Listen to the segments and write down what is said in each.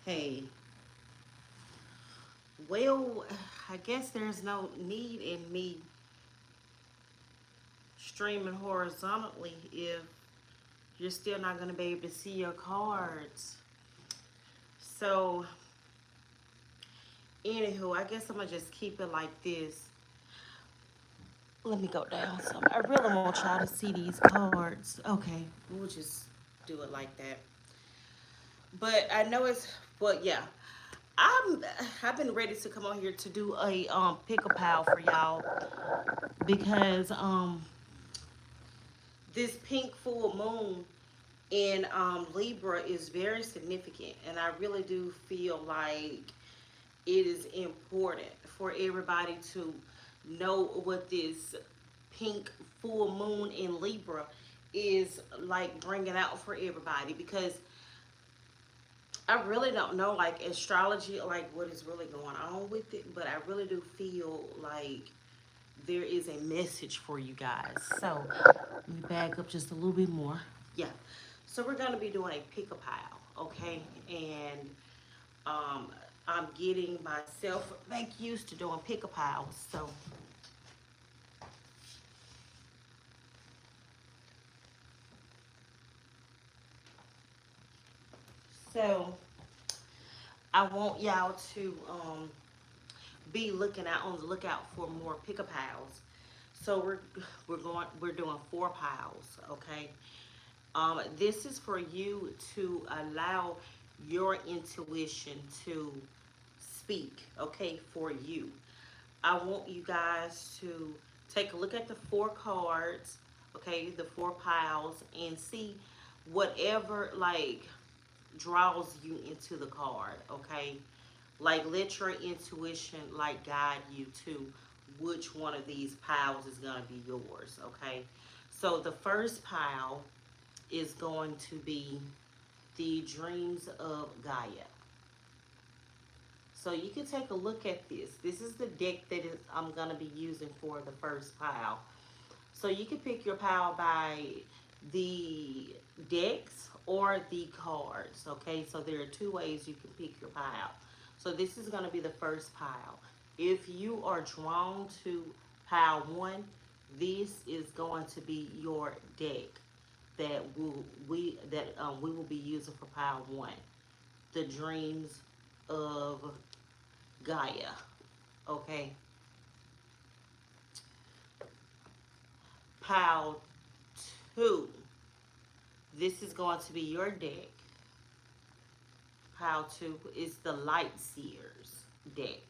Hey, well, I guess there's no need in me streaming horizontally if you're still not going to be able to see your cards. So, anywho, I guess I'm going to just keep it like this. Let me go down some. I really want y'all to see these cards. Okay, we'll just do it like that. But I know well, yeah. I'm, I've been ready to come on here to do a pick a pal for y'all because this pink full moon in Libra is very significant, and I really do feel like it is important for everybody to know what this pink full moon in Libra is like bringing out for everybody because I really don't know like astrology, like what is really going on with it, but I really do feel like there is a message for you guys. So let me back up just a little bit more. Yeah. So we're gonna be doing a pick a pile, okay? And um, I'm getting myself back used to doing pick a piles. So I want y'all to be looking out on the lookout for more pick a piles. So we're doing 4 piles, okay? This is for you to allow your intuition to speak, okay, for you. I want you guys to take a look at the 4 cards, okay, the 4 piles, and see whatever like draws you into the card, okay? Like let your intuition like guide you to which one of these piles is gonna be yours, okay? So the first pile is going to be the dreams of Gaia. So you can take a look at this. This is the deck that I'm going to be using for the first pile. So you can pick your pile by the decks or the cards. Okay, so there are 2 ways you can pick your pile. So this is going to be the first pile. If you are drawn to pile 1, this is going to be your deck that we will be using for pile 1. The dreams of Gaia. Okay. Pile 2. This is going to be your deck. Pile 2 is the Light Seers deck.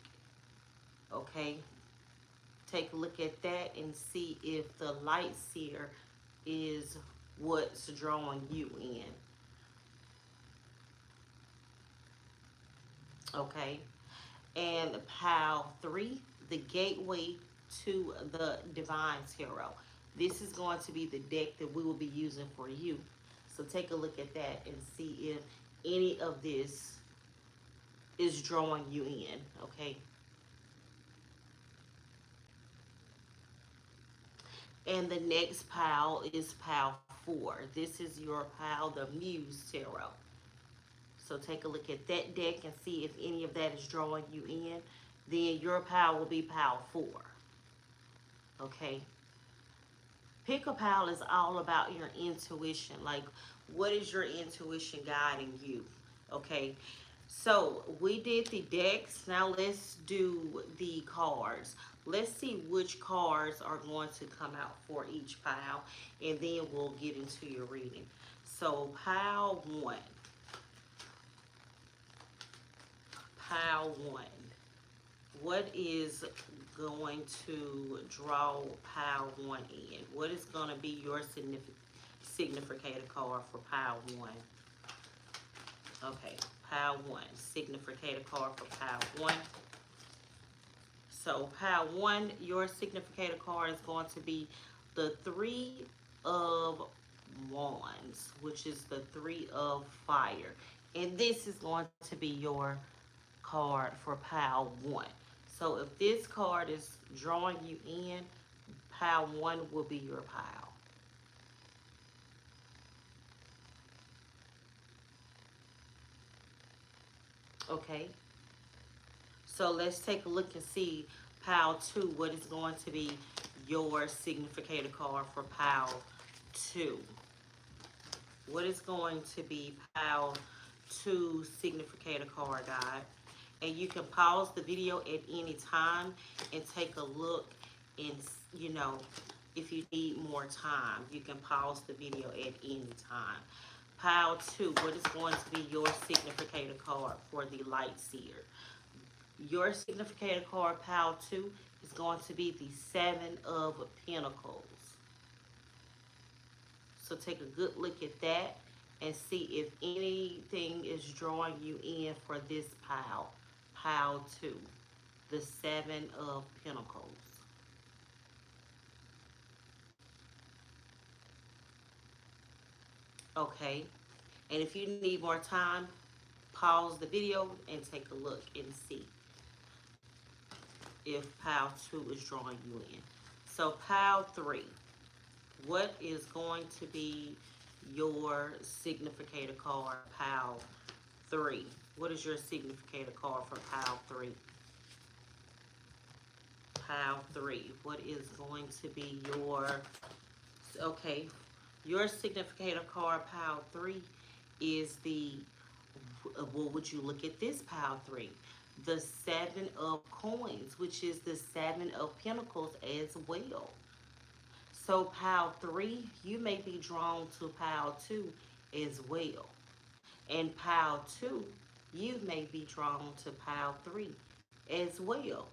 Okay. Take a look at that and see if the Light Seer is what's drawing you in. Okay. And pile 3, the Gateway to the Divine Tarot. This is going to be the deck that we will be using for you. So take a look at that and see if any of this is drawing you in, okay? And the next pile is pile 4. This is your pile, the Muse Tarot. So take a look at that deck and see if any of that is drawing you in. Then your pile will be pile 4, okay? Pick a pal is all about your intuition. Like, what is your intuition guiding you? Okay. So we did the decks. Now let's do the cards. Let's see which cards are going to come out for each pile, and then we'll get into your reading. So pile 1. Pile 1. What is going to draw pile 1 in? What is going to be your significator card for pile 1? Okay, pile 1, significator card for pile 1. So pile 1, your significator card is going to be the 3 of Wands, which is the 3 of Fire. And this is going to be your card for pile 1. So if this card is drawing you in, pile 1 will be your pile. Okay, so let's take a look and see pile two. What is going to be your significator card for pile two? What is going to be pile two significator card, guide? And you can pause the video at any time and take a look and, you know, if you need more time, you can pause the video at any time. Pile two, what is going to be your significator card for the light seer? Your significator card, pile two, is going to be the Seven of Pentacles. So take a good look at that and see if anything is drawing you in for this pile. Pile two, the Seven of Pentacles. Okay, and if you need more time, pause the video and take a look and see if pile two is drawing you in. So pile three, what is going to be your significator card, pile three? What is your significator card for pile three? Pile three, what is going to be your, okay, your significator card, pile three, is the, well, would you look at this pile three? The Seven of Coins, which is the Seven of Pentacles as well. So pile three, you may be drawn to pile two as well. And pile two, you may be drawn to pile three as well.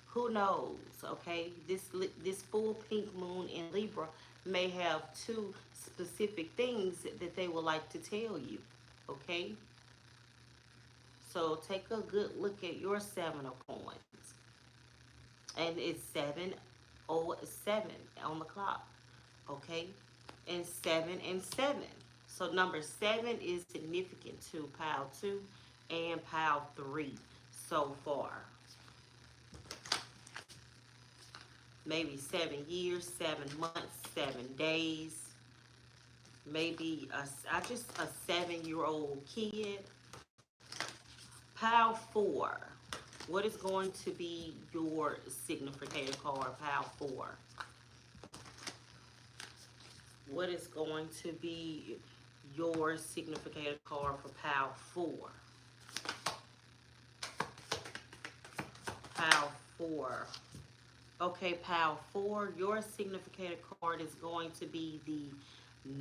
Who knows? Okay, this full pink moon in Libra may have two specific things that they would like to tell you. Okay, so take a good look at your Seven of Coins, and it's 7:07 on the clock. Okay, and seven and seven. So number seven is significant to pile two and pile three so far. Maybe 7 years, 7 months, 7 days. Maybe just a 7-year-old kid. Pile four. What is going to be your significator card, pile four? What is going to be your significator card for pile four? Pile four. Okay, pile four, your significator card is going to be the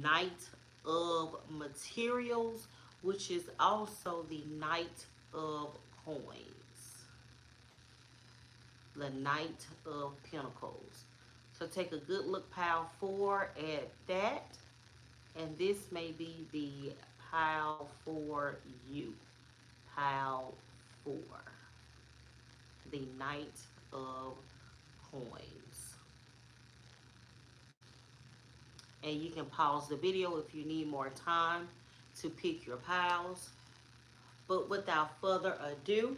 Knight of Materials, which is also the Knight of Coins. The Knight of Pentacles. So take a good look, pile four, at that. And this may be the pile for you. Pile four. The Knight of Coins. And you can pause the video if you need more time to pick your piles. But without further ado,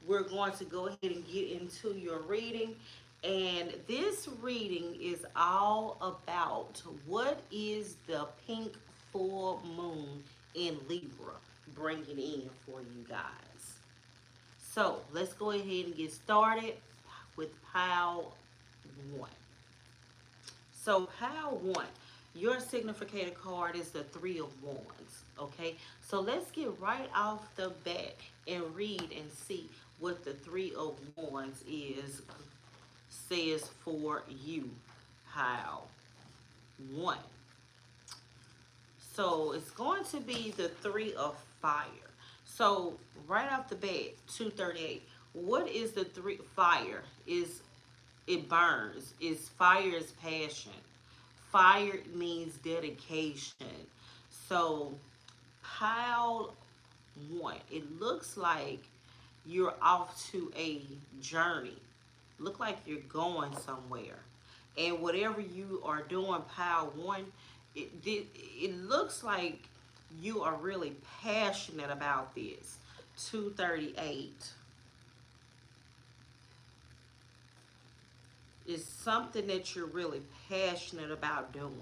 we're going to go ahead and get into your reading. And this reading is all about what is the pink full moon in Libra bringing in for you guys. So let's go ahead and get started with pile one. So pile one, your significator card is the Three of Wands. Okay, so let's get right off the bat and read and see what the Three of Wands says for you, pile one. So it's going to be the Three of Fire. So right off the bat, 238. What is the three? Fire is, it burns. Is fire is passion. Fire means dedication. So pile one, it looks like you're off to a journey. Look like you're going somewhere. And whatever you are doing, pile one, it looks like you are really passionate about this. 238 is something that you're really passionate about doing.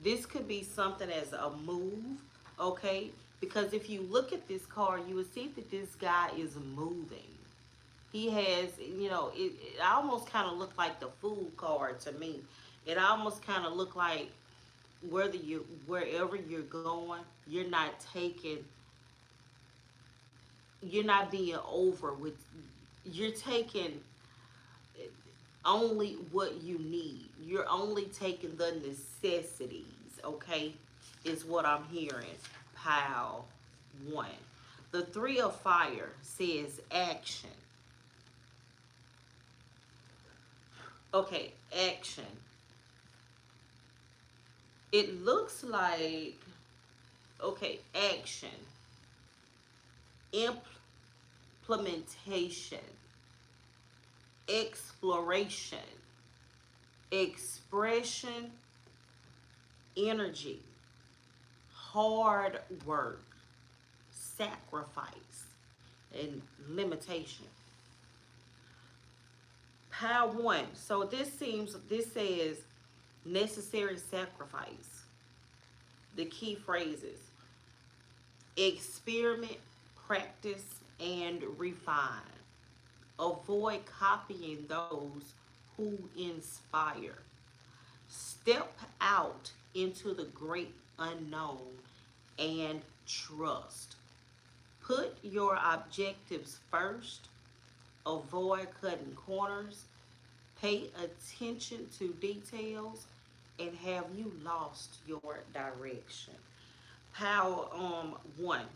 This could be something as a move, okay? Because if you look at this card, you will see that this guy is moving. He has, it almost kind of looked like the Fool card to me. It almost kind of looked like wherever you're going, you're not being over with, you're taking only what you need. You're only taking the necessities, okay? Is what I'm hearing. Pile one. The Three of Fire says action. Okay, action. It looks like, okay, action, implementation, exploration, expression, energy, hard work, sacrifice, and limitation. Power one. So this says necessary sacrifice. The key phrases: experiment, practice, and refine. Avoid copying those who inspire. Step out into the great unknown and trust. Put your objectives first. Avoid cutting corners. Pay attention to details. And have you lost your direction? Power one.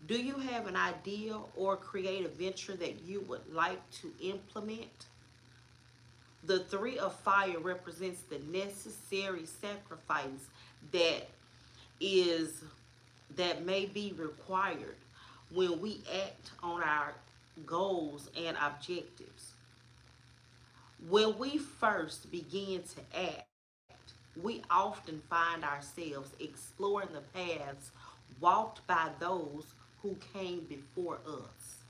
Do you have an idea or creative venture that you would like to implement? The Three of Fire represents the necessary sacrifice that is that may be required when we act on our goals and objectives. When we first begin to act, we often find ourselves exploring the paths walked by those who came before us.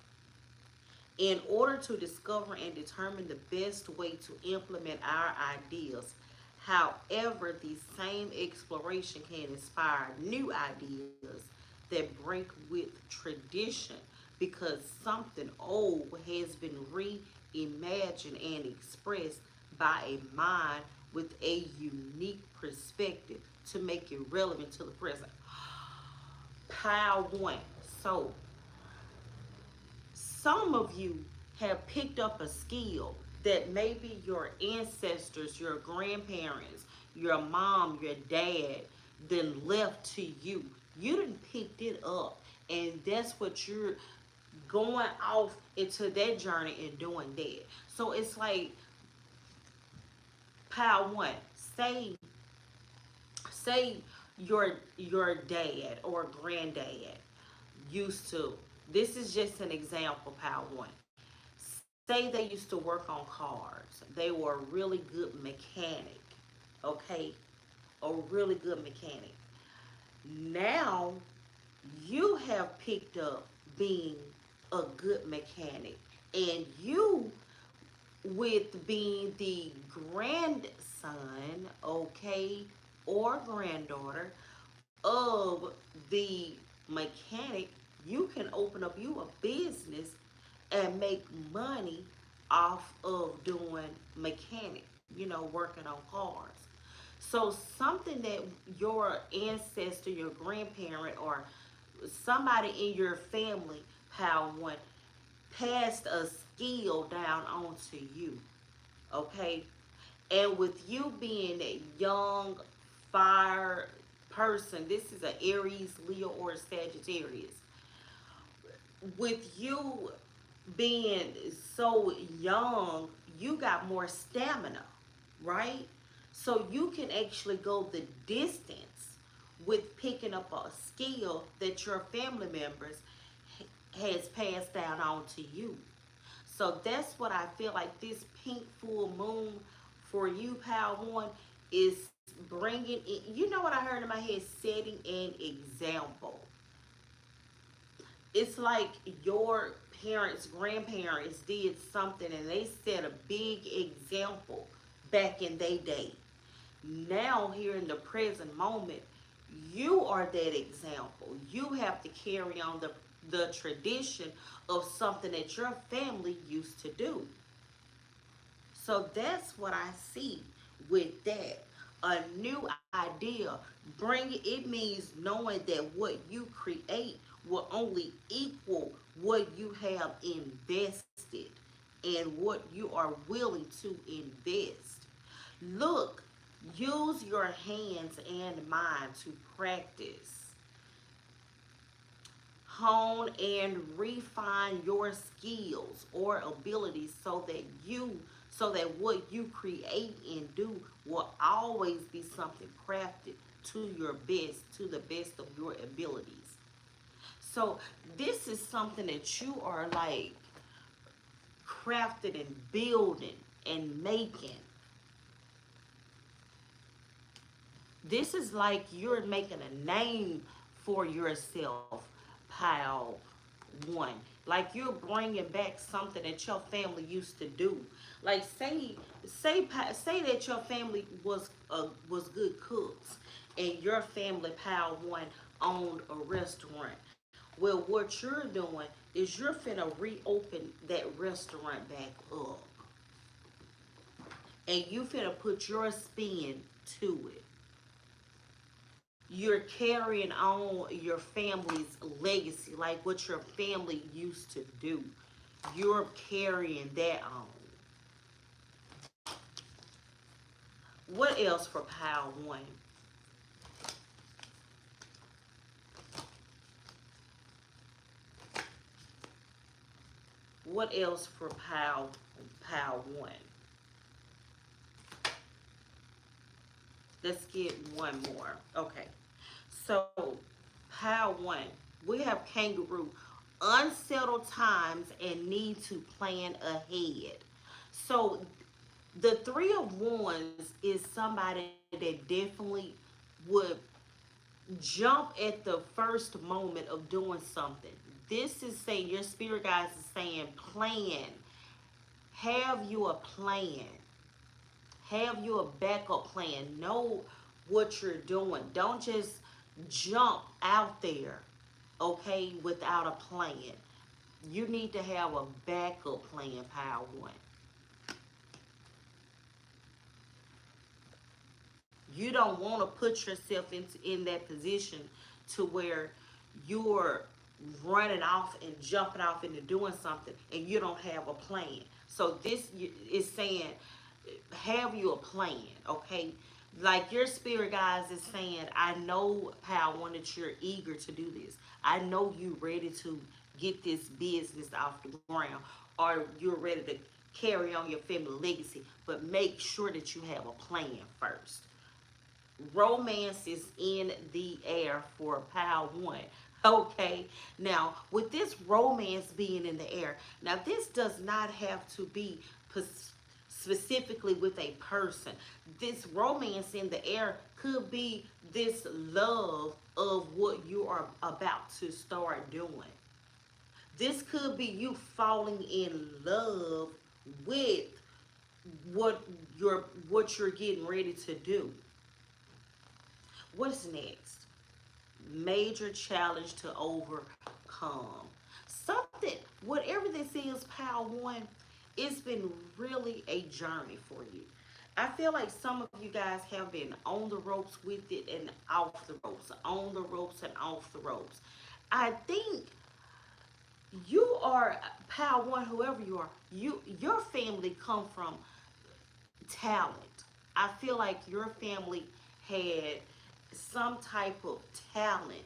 In order to discover and determine the best way to implement our ideas, however, the same exploration can inspire new ideas that break with tradition because something old has been reimagined and expressed by a mind with a unique perspective to make it relevant to the present. Pile one. So, some of you have picked up a skill that maybe your ancestors, your grandparents, your mom, your dad then left to you. You didn't pick it up, and that's what you're going off into that journey and doing that. So it's like pile one. Say say your dad or granddad used to, this is just an example, pile one. Say they used to work on cars. They were a really good mechanic, okay? A really good mechanic. Now you have picked up being a good mechanic, and you, with being the grandson, okay, or granddaughter of the mechanic, you can open up you a business and make money off of doing mechanic, working on cars. So something that your ancestor, your grandparent, or somebody in your family, how one passed a skill down onto you, okay? And with you being a young fire person, this is an Aries, Leo, or a Sagittarius. With you being so young, you got more stamina, right? So you can actually go the distance with picking up a skill that your family members has passed down on to you. So that's what I feel like this pink full moon for you, Power One, is bringing in. You know what I heard in my head? Setting an example. It's like your parents, grandparents did something and they set a big example back in their day. Now, here in the present moment, You are that example. You have to carry on the tradition of something that your family used to do. So that's what I see with that. A new idea. It means knowing that what you create will only equal what you have invested and what you are willing to invest. Look, use your hands and mind to practice, hone and refine your skills or abilities so that what you create and do will always be something crafted to your best, to the best of your abilities. So this is something that you are like crafted and building and making. This is like you're making a name for yourself, pile one. Like you're bringing back something that your family used to do. Like say that your family was good cooks, and your family, pile one, owned a restaurant. Well, what you're doing is you're finna reopen that restaurant back up, and you finna put your spin to it. You're carrying on your family's legacy, like what your family used to do. You're carrying that on. What else for pile one? What else for pile one? Let's get one more. Okay. So pile one, we have kangaroo, unsettled times and need to plan ahead. So the three of wands is somebody that definitely would jump at the first moment of doing something. This is saying your spirit guides is saying plan. Have you a plan? Have you a backup plan? Know what you're doing. Don't just jump out there, okay, without a plan. You need to have a backup plan, pile one. You don't want to put yourself in that position to where you're running off and jumping off into doing something and you don't have a plan. So this is saying have you a plan, okay? Like your spirit guides is saying, I know, pal, one, that you're eager to do this. I know you ready to get this business off the ground, or you're ready to carry on your family legacy, but make sure that you have a plan first. Romance is in the air for pile one. Okay, now with this romance being in the air, now this does not have to be specifically with a person. This romance in the air could be this love of what you are about to start doing. This could be you falling in love with what you're getting ready to do. What's next? Major challenge to overcome. Something, whatever this is, pile one, it's been really a journey for you. I feel like some of you guys have been on the ropes with it and off the ropes, on the ropes and off the ropes. I think you are pile one, whoever you are. Your family come from talent. I feel like your family had some type of talent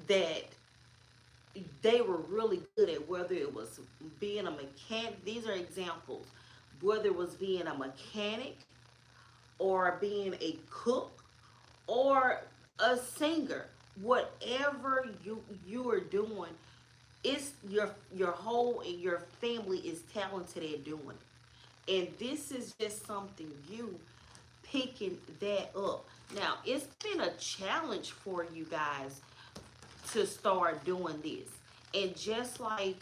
that they were really good at, whether it was being a mechanic. These are examples. Whether it was being a mechanic or being a cook or a singer, whatever you are doing, it's your whole and your family is talented at doing it. And this is just something you picking that up. Now, it's been a challenge for you guys to start doing this. And just like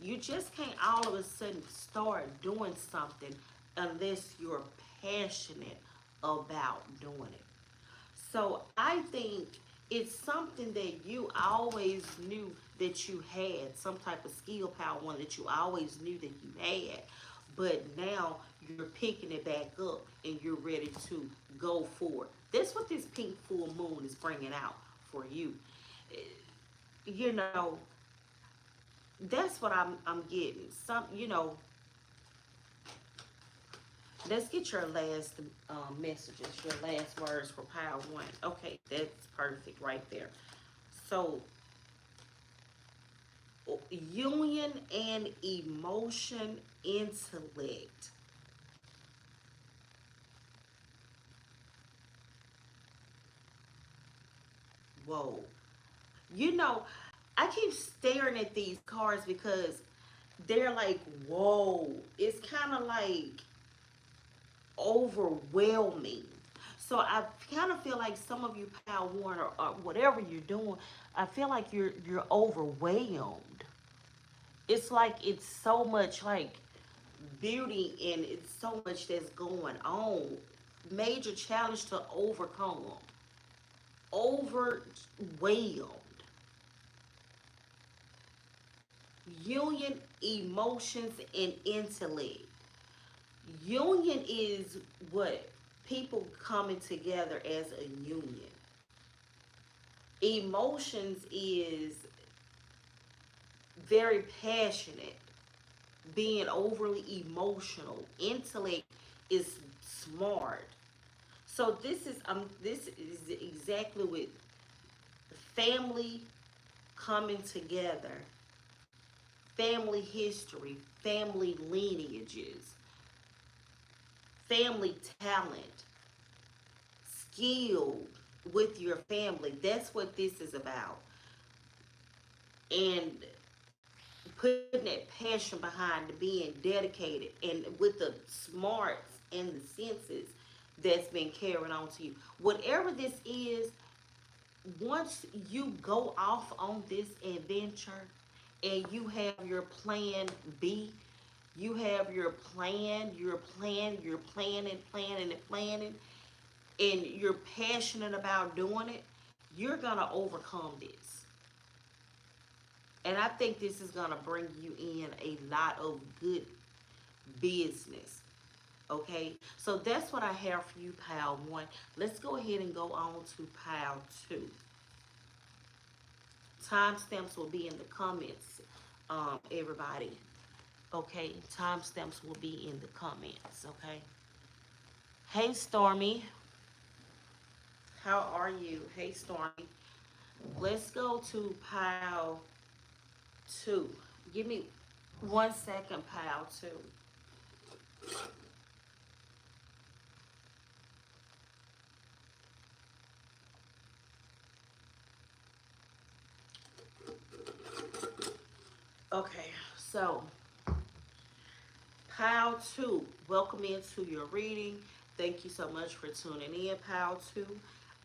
you just can't all of a sudden start doing something unless you're passionate about doing it. So I think it's something that you always knew that you had, some type of skill power, one that you always knew that you had, but now you're picking it back up and you're ready to go for it. That's what this pink full moon is bringing out for you. Eh, You know, that's what I'm getting. Let's get your last messages, your last words for pile one. Okay, that's perfect right there. So, union and emotion, intellect. Whoa. You know, I keep staring at these cards because they're like, whoa. It's kind of like overwhelming. So I kind of feel like some of you pile one or whatever you're doing, I feel like you're overwhelmed. It's like it's so much like beauty and it's so much that's going on. Major challenge to overcome. Overwhelmed. Union, emotions, and intellect. Union is what? People coming together as a union. Emotions is very passionate, being overly emotional. Intellect is smart. So this is exactly with family coming together, family history, family lineages, family talent, skill with your family. That's what this is about. And putting that passion behind being dedicated and with the smarts and the senses that's been carried on to you. Whatever this is, once you go off on this adventure and you have your plan B, you have your plan, you're planning, planning, and planning, and you're passionate about doing it, you're gonna overcome this. And I think this is gonna bring you in a lot of good business. Okay, so that's what I have for you, pile one. Let's go ahead and go on to pile two. Timestamps will be in the comments, everybody. Okay, timestamps will be in the comments. Okay. Hey, Stormy, how are you? Hey, Stormy. Let's go to pile two. Give me 1 second, pile two. Okay, so pile two, welcome into your reading. Thank you so much for tuning in, pile two.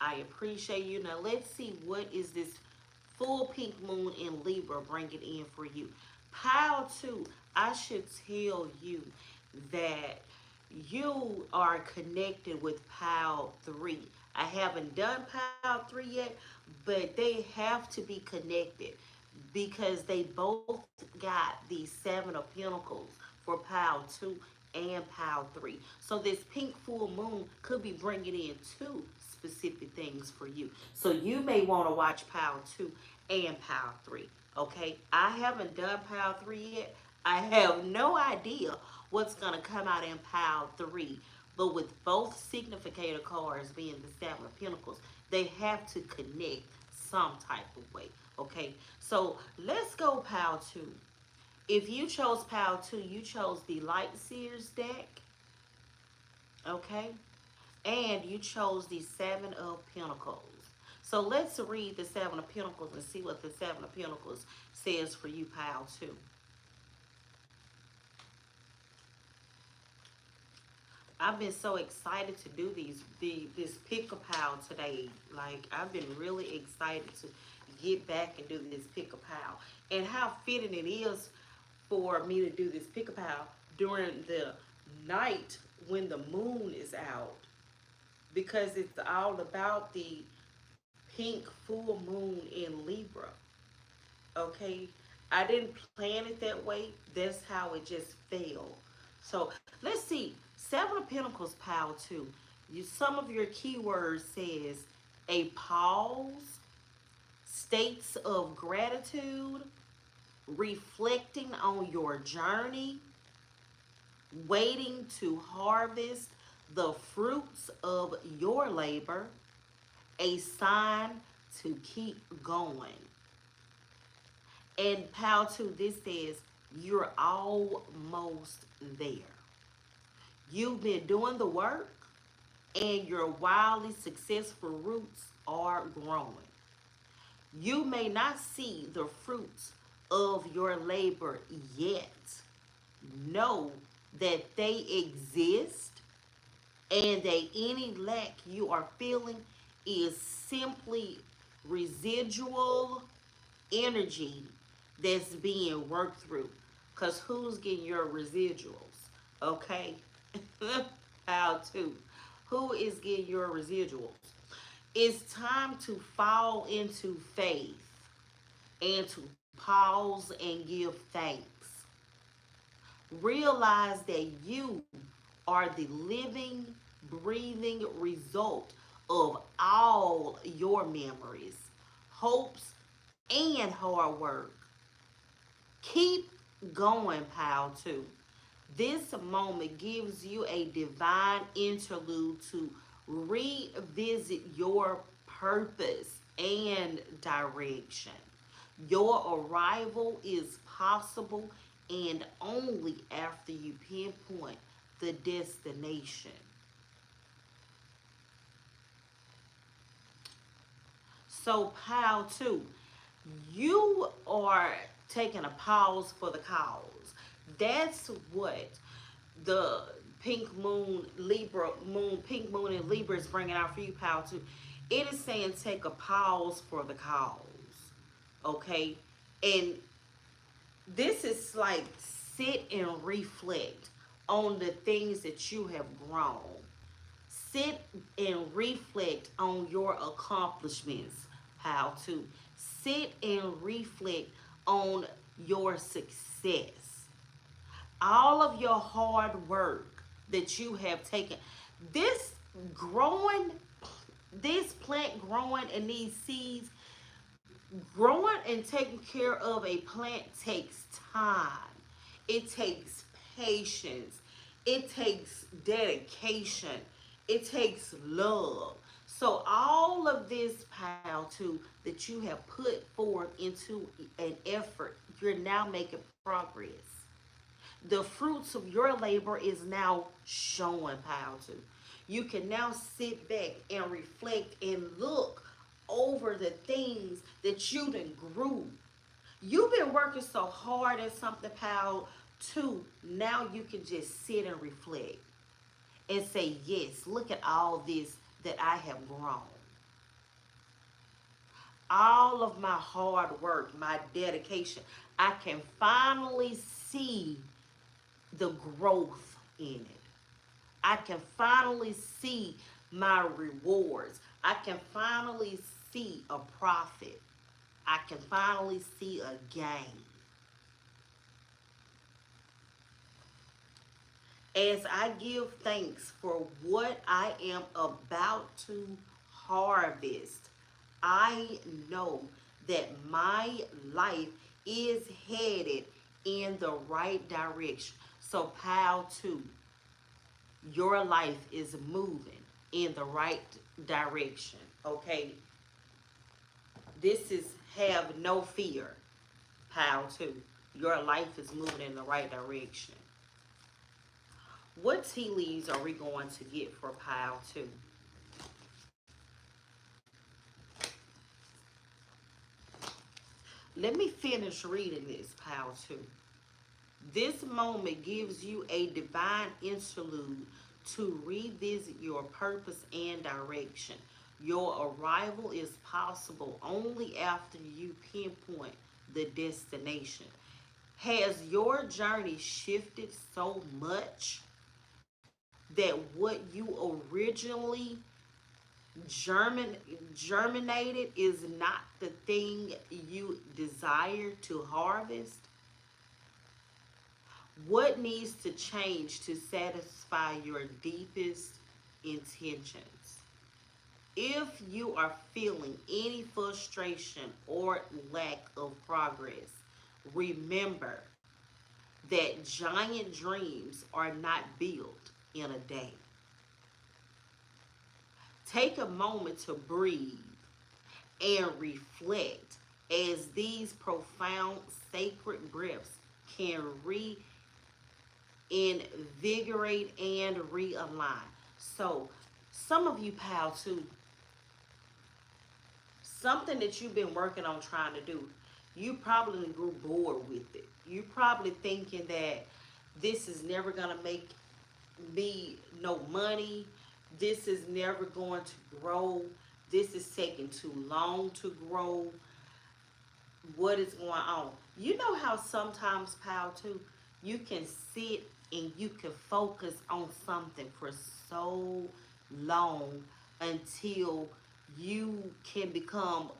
I appreciate you. Now let's see what is this full pink moon in Libra bringing in for you. Pile two, I should tell you that you are connected with pile three. I haven't done pile three yet, but they have to be connected because they both got the seven of pentacles for pile two and pile three. So this pink full moon could be bringing in two specific things for you. So you may want to watch pile two and pile three. Okay, I haven't done pile three yet. I have no idea what's going to come out in pile three. But with both significator cards being the seven of pentacles, they have to connect some type of way. Okay, so let's go pile two. If you chose pile two, you chose the Light Seers deck, okay? And you chose the Seven of Pentacles. So let's read the Seven of Pentacles and see what the Seven of Pentacles says for you, pile two. I've been so excited to do this pick a pile today. Like I've been really excited to get back and do this pick a pile. And how fitting it is for me to do this pick a pile during the night when the moon is out. because it's all about the pink full moon in Libra. Okay, I didn't plan it that way. That's how it just fell. So let's see. Seven of Pentacles, pile two. Some of your keywords says a pause, states of gratitude, reflecting on your journey, waiting to harvest the fruits of your labor, a sign to keep going. And pile two, this says you're almost there. You've been doing the work and your wildly successful roots are growing. You may not see the fruits of your labor yet. Know that they exist and that any lack you are feeling is simply residual energy that's being worked through. Because who's getting your residuals? Okay? How to? Who is getting your residuals? It's time to fall into faith and to pause and give thanks. Realize that you are the living, breathing result of all your memories, hopes, and hard work. Keep going, pal, too. This moment gives you a divine interlude to revisit your purpose and direction. Your arrival is possible and only after you pinpoint the destination. So, pile two, you are taking a pause for the cause. That's what the pink moon in Libra is bringing out for you, pile two. It is saying take a pause for the cause. Okay? And this is like sit and reflect on the things that you have grown. Sit and reflect on your accomplishments. How to sit and reflect on your success. All of your hard work that you have taken. This growing, this plant growing and these seeds growing and taking care of a plant takes time. It takes patience. It takes dedication. It takes love. So all of this pile too that you have put forth into an effort, you're now making progress. The fruits of your labor is now showing, pile too. You can now sit back and reflect and look over the things that you done grew. You've been working so hard at something, pal, too. Now you can just sit and reflect and say, yes, look at all this that I have grown. All of my hard work, my dedication, I can finally see the growth in it. I can finally see my rewards. I can finally see a profit. I can finally see a gain. As I give thanks for what I am about to harvest, I know that my life is headed in the right direction. So, pile two, your life is moving in the right direction. Okay, this is have no fear, pile two. Your life is moving in the right direction. What tea leaves are we going to get for pile two? Let me finish reading this, pile two. This moment gives you a divine interlude to revisit your purpose and direction. Your arrival is possible only after you pinpoint the destination. Has your journey shifted so much that what you originally German Germinated is not the thing you desire to harvest. What needs to change to satisfy your deepest intentions? If you are feeling any frustration or lack of progress, remember that giant dreams are not built in a day. Take a moment to breathe and reflect, as these profound sacred breaths can reinvigorate and realign. So, some of you, pal, too, something that you've been working on trying to do, you probably grew bored with it. You probably thinking that this is never gonna make me no money. This is never going to grow. This is taking too long to grow. What is going on? You know how sometimes, pal, too, you can sit and you can focus on something for so long until you can become,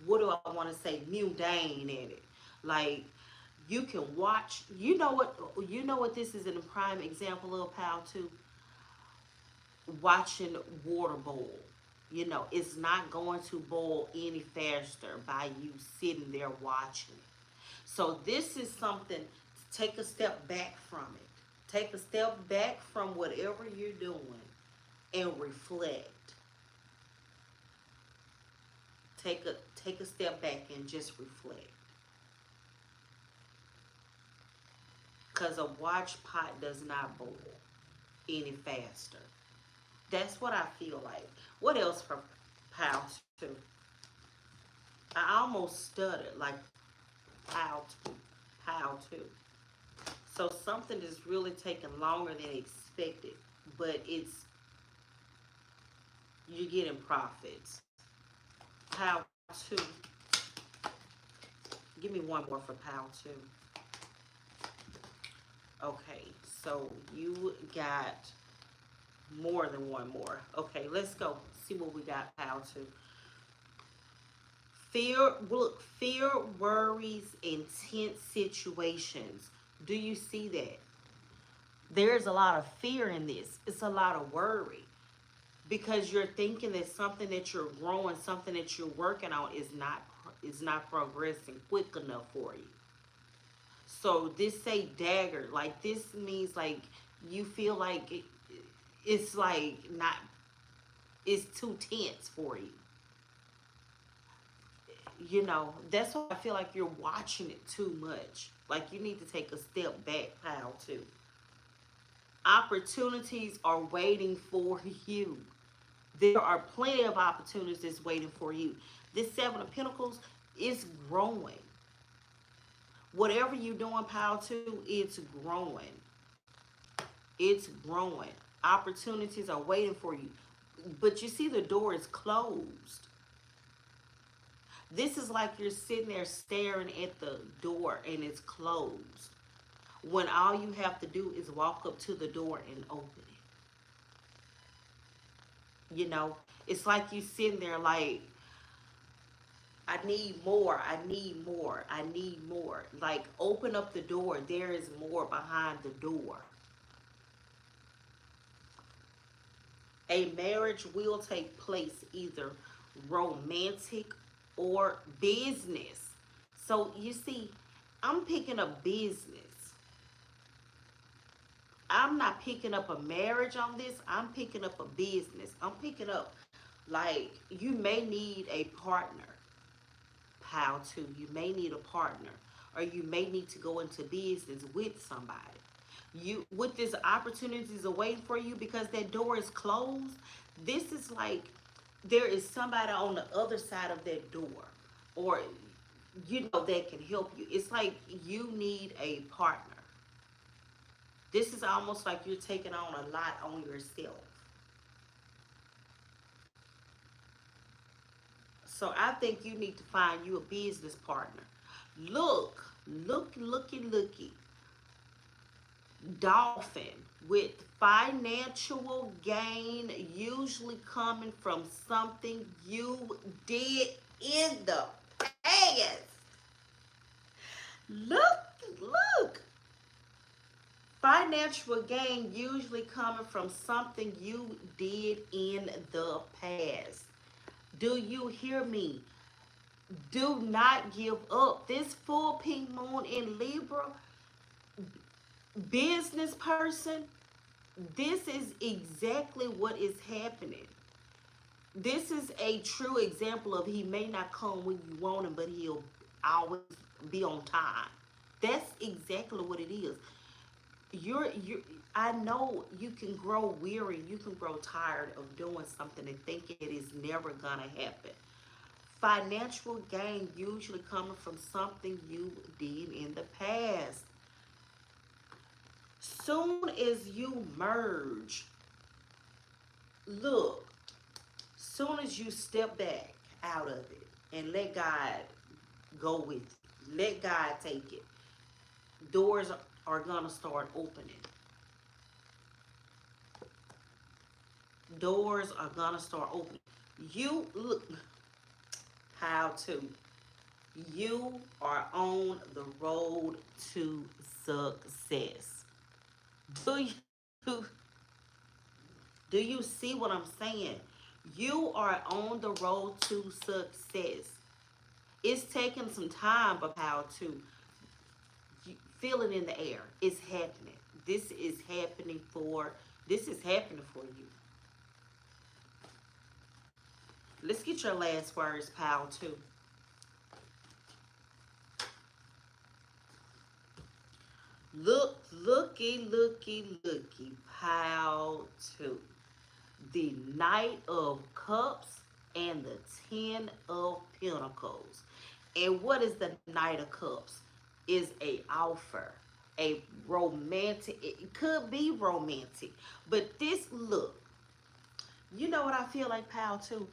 what do I want to say, mundane in it. Like, you can watch, you know what this is in a prime example of, pal, too? Watching water boil. You know, it's not going to boil any faster by you sitting there watching it. So this is something to take a step back from it. Take a step back from whatever you're doing and reflect. Take a step back and just reflect. Cause a watch pot does not boil any faster. That's what I feel like. What else for Pal 2? I almost stuttered like Pal 2. Pal 2. So something is really taking longer than expected, but you're getting profits. Pal 2. Give me one more for Pal 2. Okay, so you got more than one more. Okay, let's go see what we got, Pal 2. Fear worries intense situations. Do you see that? There's a lot of fear in this. It's a lot of worry because you're thinking that something that you're growing, something that you're working on is not progressing quick enough for you. So this say dagger, like this means like you feel like it's like not, it's too tense for you. You know, that's why I feel like you're watching it too much. Like you need to take a step back, pal, too. Opportunities are waiting for you. There are plenty of opportunities waiting for you. This Seven of Pentacles is growing. Whatever you're doing, pal, too, it's growing. It's growing. Opportunities are waiting for you. But you see, the door is closed. This is like you're sitting there staring at the door and it's closed. When all you have to do is walk up to the door and open it. You know, it's like you sitting there like, I need more, I need more, I need more. Like, open up the door. There is more behind the door. A marriage will take place, either romantic or business. So you see, I'm picking up business. I'm not picking up a marriage on this. I'm picking up a business. I'm picking up, like, you may need a partner, pal, too. You may need a partner, or you may need to go into business with somebody. You, with this opportunities away for you because that door is closed. This is like there is somebody on the other side of that door, or that can help you. It's like you need a partner. This is almost like you're taking on a lot on yourself. So I think you need to find you a business partner. Look, looky. Dolphin, with financial gain usually coming from something you did in the past. Look. Financial gain usually coming from something you did in the past. Do you hear me? Do not give up. This full pink moon in Libra, business person, this is exactly what is happening. This is a true example of he may not come when you want him, but he'll always be on time. That's exactly what it is. You're I know you can grow weary, you can grow tired of doing something and thinking it is never gonna happen. Financial gain usually coming from something you did in the past. Soon as you merge, look, soon as you step back out of it and let God go with it, let God take it, doors are gonna start opening. Doors are gonna start opening. You look how to. You are on the road to success. Do you do you see what I'm saying? You are on the road to success. It's taking some time, but how to feel it in the air. It's happening. This is happening for this is happening for you. Let's get your last words, pal, too. Looky, pile two. The Knight of Cups and the Ten of Pentacles. And what is the Knight of Cups? Is a offer, a romantic. It could be romantic, but this look. You know what I feel like, pal too?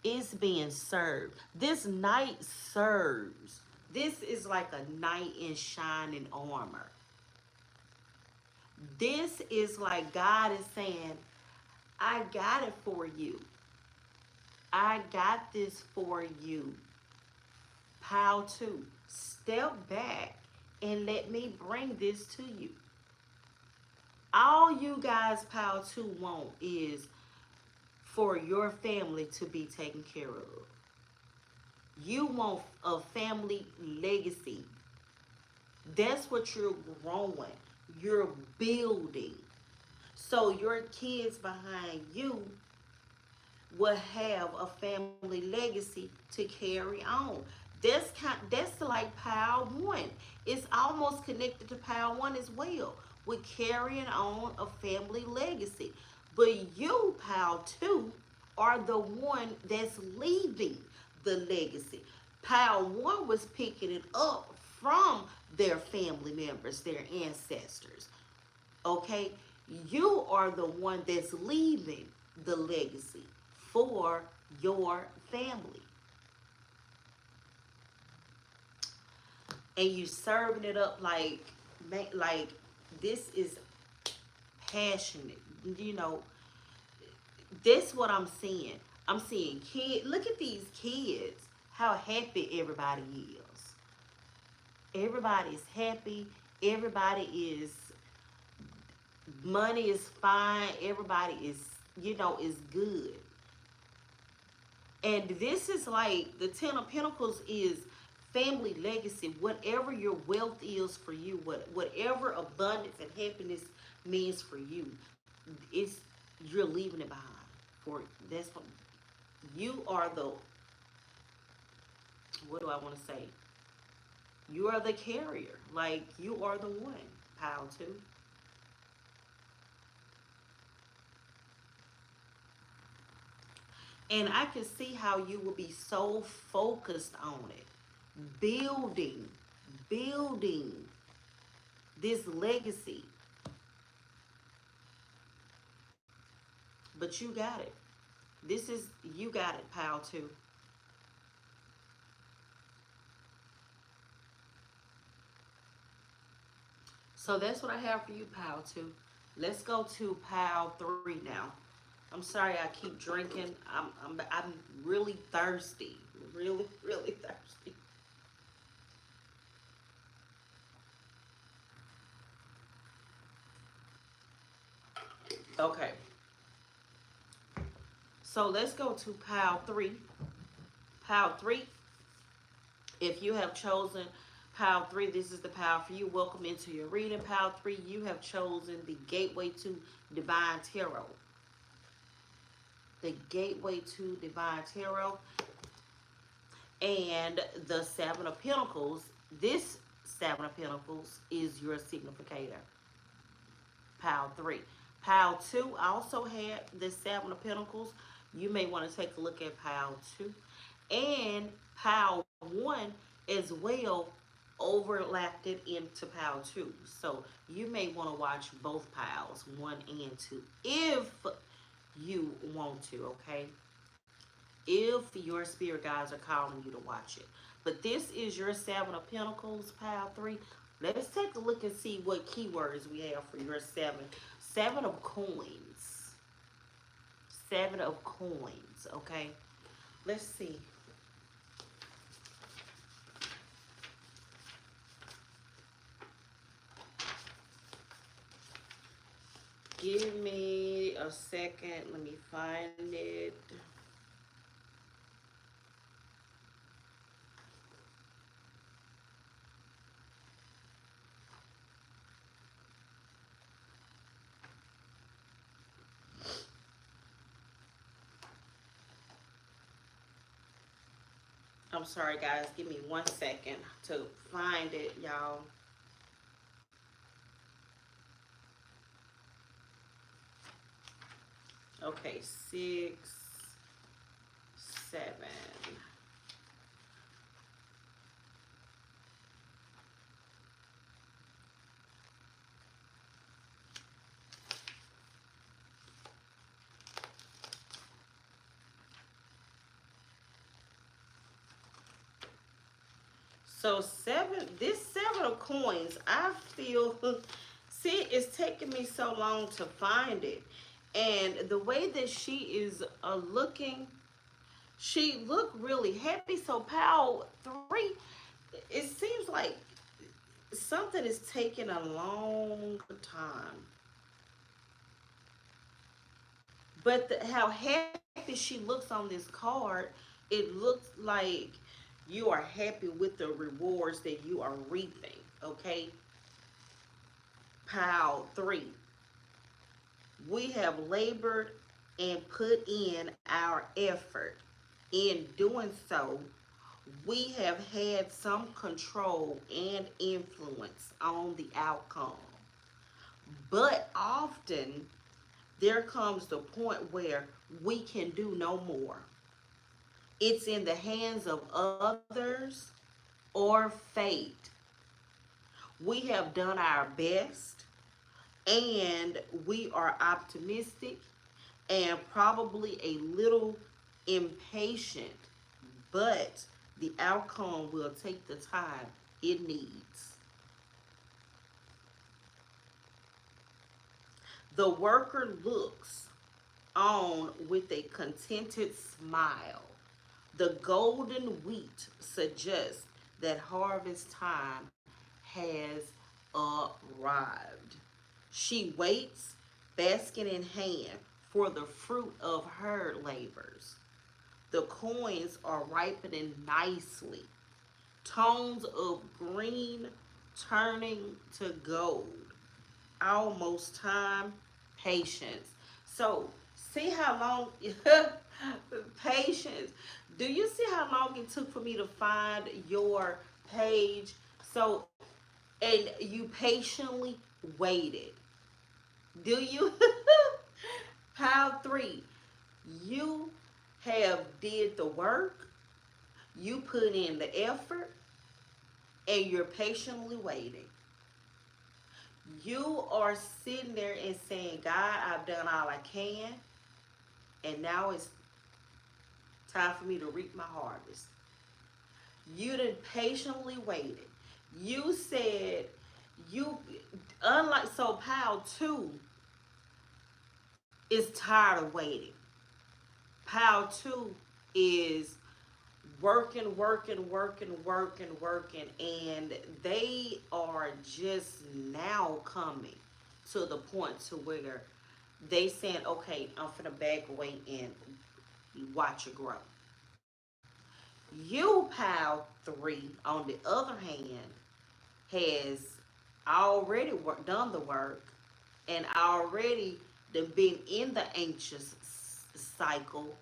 Is being served. This knight serves. This is like a knight in shining armor. This is like God is saying, I got it for you. I got this for you. How to step back and let me bring this to you. All you guys, Pal 2, want is for your family to be taken care of. You want a family legacy. That's what you're growing. You're building. So your kids behind you will have a family legacy to carry on. That's like Power One. It's almost connected to Power One as well, with carrying on a family legacy. But you, Power Two, are the one that's leaving the legacy. Power One was picking it up from their family members, their ancestors. Okay? You are the one that's leaving the legacy for your family. And you serving it up like this is passionate. You know, that's what I'm seeing. I'm seeing kids. Look at these kids. How happy everybody is. Everybody's happy. Everybody is money is fine. Everybody is, is good. And this is like the Ten of Pentacles is family legacy. Whatever your wealth is for you, whatever abundance and happiness means for you, it's you're leaving it behind. For that's what you are the. What do I want to say? You are the carrier. Like you are the one. Pile two. And I can see how you will be so focused on it. Building, building this legacy. But you got it. This is, you got it, pal, too. So that's what I have for you, pile two. Let's go to pile three now. I'm sorry I keep drinking. I'm really thirsty. Really, really thirsty. Okay. So let's go to pile three. Pile three, if you have chosen pile three, this is the pile for you. Welcome into your reading. Pile three, you have chosen the Gateway to Divine Tarot. The Gateway to Divine Tarot and the Seven of Pentacles. This Seven of Pentacles is your significator. Pile three. Pile two also had the Seven of Pentacles. You may want to take a look at pile two. And pile one as well overlapped it into pile two. So you may want to watch both piles, one and two, if you want to, okay? If your spirit guides are calling you to watch it. But this is your Seven of Pentacles, pile three. Let's take a look and see what keywords we have for your seven. Seven of coins. Seven of coins, okay? Let's see. Give me a second. Let me find it. I'm sorry, guys. Give me 1 second to find it, y'all. Okay, 6, 7. So seven, this seven of coins, I feel, see, it's taking me so long to find it. And the way that she is looking, she looked really happy. So pile three, it seems like something is taking a long time. But how happy she looks on this card, it looks like you are happy with the rewards that you are reaping. Okay, pile three. We have labored and put in our effort. In doing so, we have had some control and influence on the outcome. But often there comes the point where we can do no more. It's in the hands of others or fate. We have done our best and we are optimistic and probably a little impatient, but the outcome will take the time it needs. The worker looks on with a contented smile. The golden wheat suggests that harvest time has arrived. She waits, basket in hand, for the fruit of her labors. The coins are ripening nicely, tones of green turning to gold. Almost time, patience. So, see how long, patience. Do you see how long it took for me to find your page? So, and you patiently waited. Do you? Pile three, you have did the work, you put in the effort, and you're patiently waiting. You are sitting there and saying, God, I've done all I can, and now it's time for me to reap my harvest. You done patiently waited. You said, you Unlike, so pile two is tired of waiting. Pile two is working, working, working, working, working, and they are just now coming to the point to where they saying, okay, I'm finna back away and watch it grow. You, pile three, on the other hand, has already done the work and already been in the anxious cycle,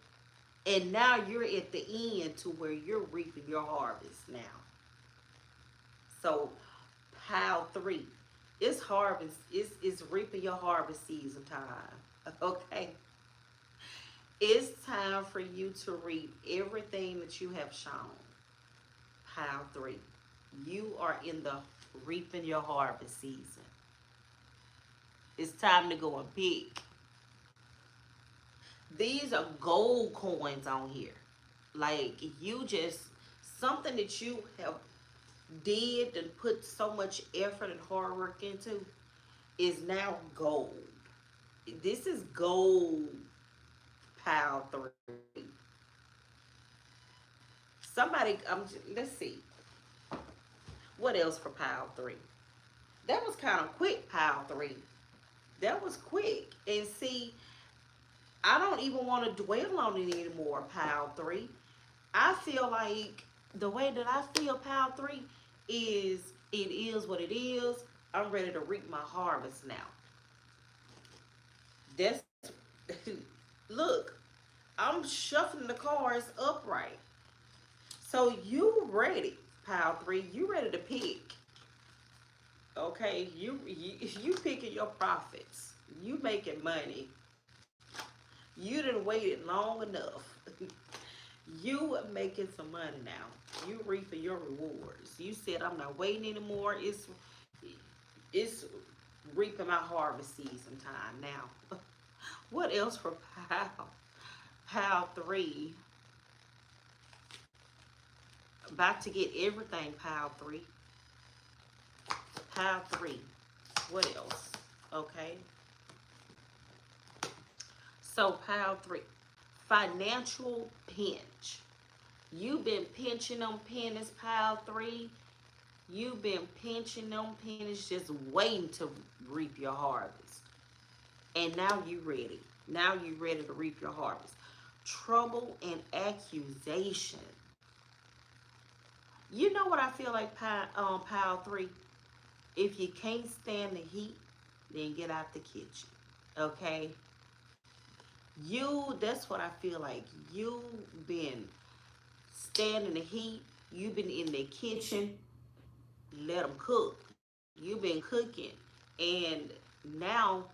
and now you're at the end to where you're reaping your harvest now. So pile three, it's harvest, it's reaping your harvest season time. Okay, it's time for you to reap everything that you have shown. Pile three, you are in the reaping your harvest season. It's time to go and pick. These are gold coins on here. Like, you just, something that you have did and put so much effort and hard work into is now gold. This is gold, pile three. Somebody, let's see. What else for pile three? That was kind of quick, pile three. That was quick. And see, I don't even want to dwell on it anymore, pile three. I feel like the way that I feel, pile three, is it is what it is. I'm ready to reap my harvest now. That's look, I'm shuffling the cards upright. So you ready, pile three? You ready to pick? Okay, you picking your profits. You making money. You didn't waited long enough. You making some money now. You reaping your rewards. You said I'm not waiting anymore. It's reaping my harvest season time now. What else for pile three? About to get everything, pile three. Pile three. What else? Okay. So pile three. Financial pinch. You've been pinching them pennies, pile three. You've been pinching them pennies, just waiting to reap your harvest. And now you ready. Now you ready to reap your harvest. Trouble and accusation. You know what I feel like, pile three? If you can't stand the heat, then get out the kitchen. Okay? That's what I feel like. You've been standing the heat. You've been in the kitchen. Let them cook. You've been cooking. And now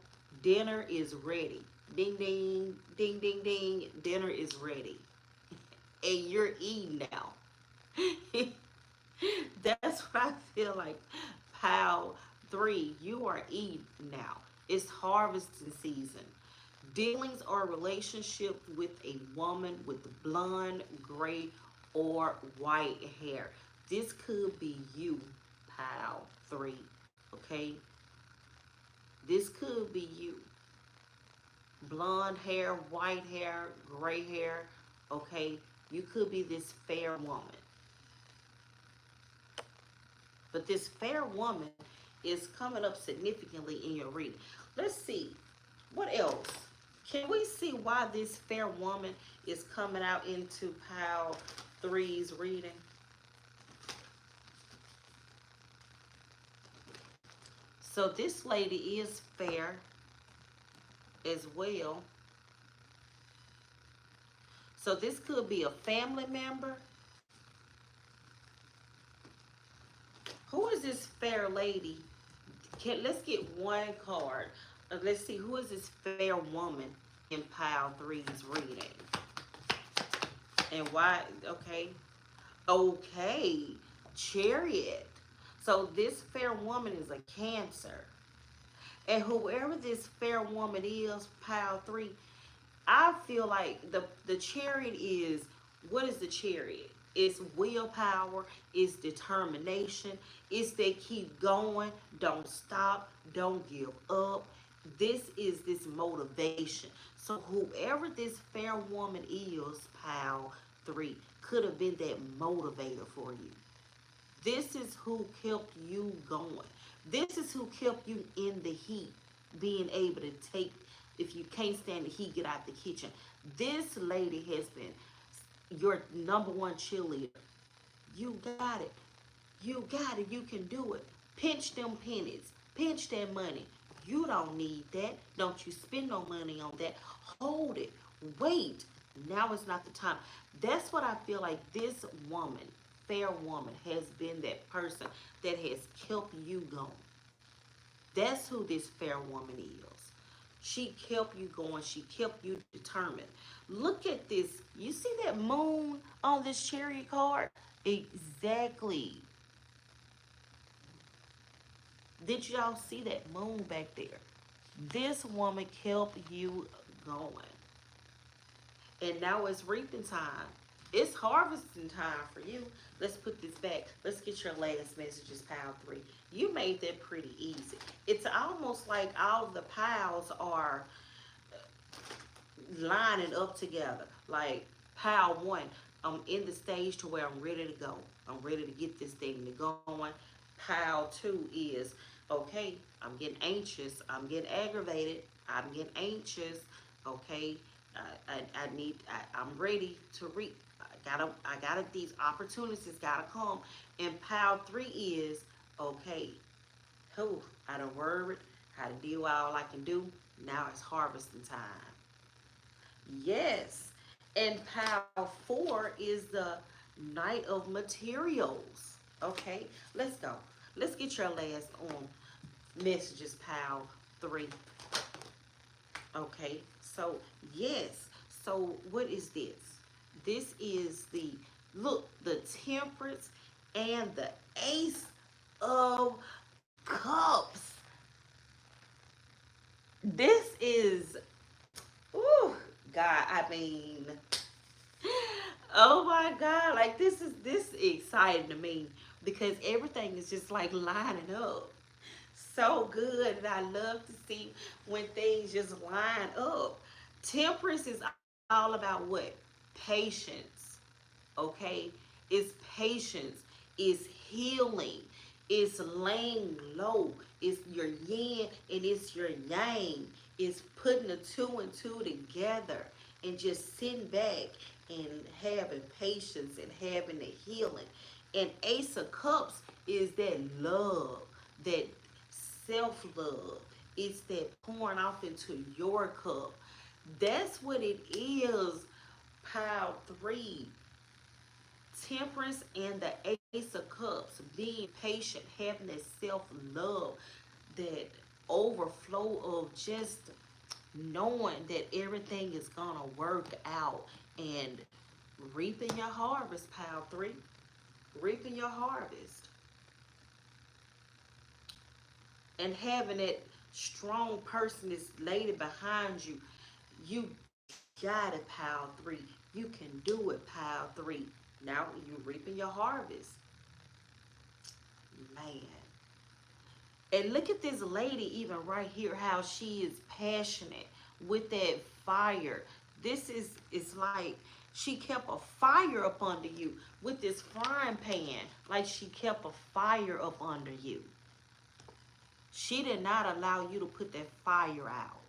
dinner is ready. Ding, ding, ding, ding, ding. Dinner is ready. And you're eating now. That's what I feel like. Pile three, you are eating now. It's harvesting season. Dealings or relationship with a woman with blonde, gray, or white hair. This could be you, pile three. Okay? This could be you. Blonde hair, white hair, gray hair. Okay? You could be this fair woman. But this fair woman is coming up significantly in your reading. Let's see. What else? Can we see why this fair woman is coming out into pile three's reading? So this lady is fair as well. So this could be a family member. Who is this fair lady? Let's get one card. Let's see, who is this fair woman in pile three's reading? And why? Okay. Okay. Chariot. So this fair woman is a Cancer. And whoever this fair woman is, pile three, I feel like the chariot is, what is the chariot? It's willpower, it's determination, it's they keep going, don't stop, don't give up. This is this motivation. So whoever this fair woman is, pal three, could have been that motivator for you. This is who kept you going. This is who kept you in the heat, being able to take, if you can't stand the heat, get out the kitchen. This lady has been your number one cheerleader. You got it. You got it. You can do it. Pinch them pennies. Pinch that money. You don't need that. Don't you spend no money on that. Hold it. Wait. Now is not the time. That's what I feel like this woman, fair woman, has been that person that has kept you going. That's who this fair woman is. She kept you going. She kept you determined. Look at this. You see that moon on this chariot card? Exactly. Did y'all see that moon back there? This woman kept you going. And now it's reaping time. It's harvesting time for you. Let's put this back. Let's get your last messages, pile three. You made that pretty easy. It's almost like all of the piles are lining up together. Like pile one, I'm in the stage to where I'm ready to go. I'm ready to get this thing to going. Pile two is okay. I'm getting anxious. I'm getting aggravated. I'm getting anxious. Okay, I'm ready to reap. I gotta. These opportunities gotta come. And pile three is okay. Who I done worried how to do all I can do. Now it's harvesting time. Yes. And pile four is the Knight of Materials. Okay, let's go. Let's get your last messages, pile three. Okay, so yes. So what is this? This is the look, the Temperance and the Ace of Cups. This is, ooh, God. I mean, oh my God, like this exciting to me because everything is just like lining up so good, and I love to see when things just line up. Temperance is all about what? Patience. Okay, it's patience, it's healing, it's laying low, it's your yin and it's your yang, it's putting the two and two together and just sitting back and having patience and having the healing. And Ace of Cups is that love, that self-love. It's that pouring off into your cup. That's what it is. Pile three, Temperance and the Ace of Cups, being patient, having that self-love, that overflow of just knowing that everything is gonna work out, and reaping your harvest, pile three. Reaping your harvest. And having that strong person, this lady behind you. You got it, pile three. You can do it, pile three. Now you reaping your harvest. Man. And look at this lady even right here, how she is passionate with that fire. This is, it's like she kept a fire up under you with this frying pan, like she kept a fire up under you. She did not allow you to put that fire out.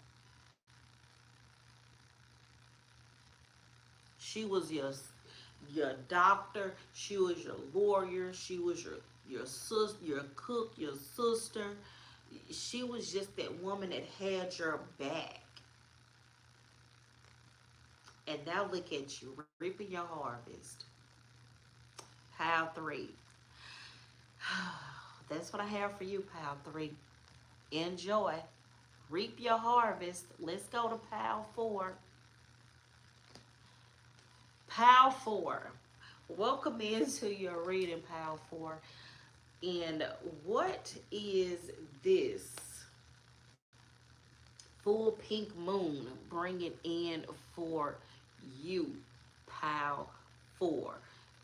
She was your doctor. She was your lawyer. She was your sister, your cook, your sister. She was just that woman that had your back. And now look at you reaping your harvest. Pile three. That's what I have for you, pile three. Enjoy. Reap your harvest. Let's go to pile four. Pile four. Welcome into your reading, pile four. And what is this? Full pink moon bringing in for you, pile four.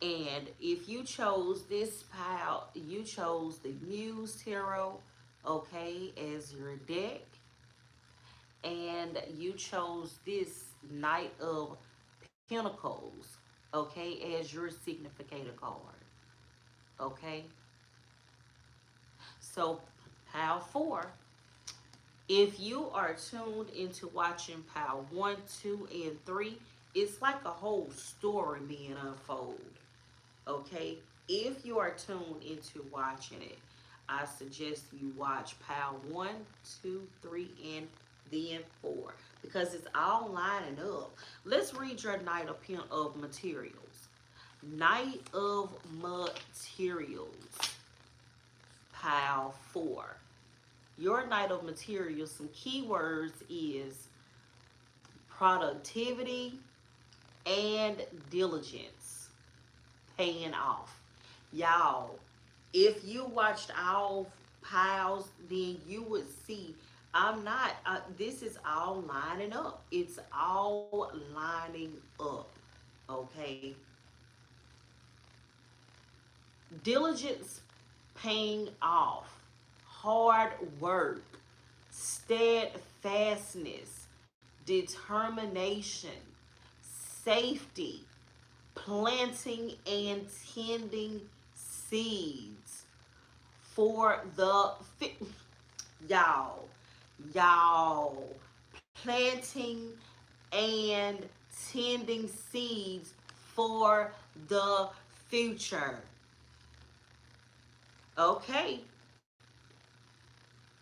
And if you chose this pile, you chose the Muse Tarot, okay, as your deck, and you chose this Knight of Pentacles, okay, as your significator card, okay. So, pile 4. If you are tuned into watching pile 1, 2, and 3, it's like a whole story being unfolded. Okay, if you are tuned into watching it, I suggest you watch pile 1, 2, 3, and then 4 because it's all lining up. Let's read your Knight of Materials. Knight of Materials, pile 4. Your Knight of Materials, some keywords is productivity and diligence, paying off. Y'all, if you watched all piles, then you would see I'm not, this is all lining up. It's all lining up. Okay. Diligence paying off, hard work, steadfastness, determination, safety, planting and tending seeds for the y'all, y'all, planting and tending seeds for the future. Okay,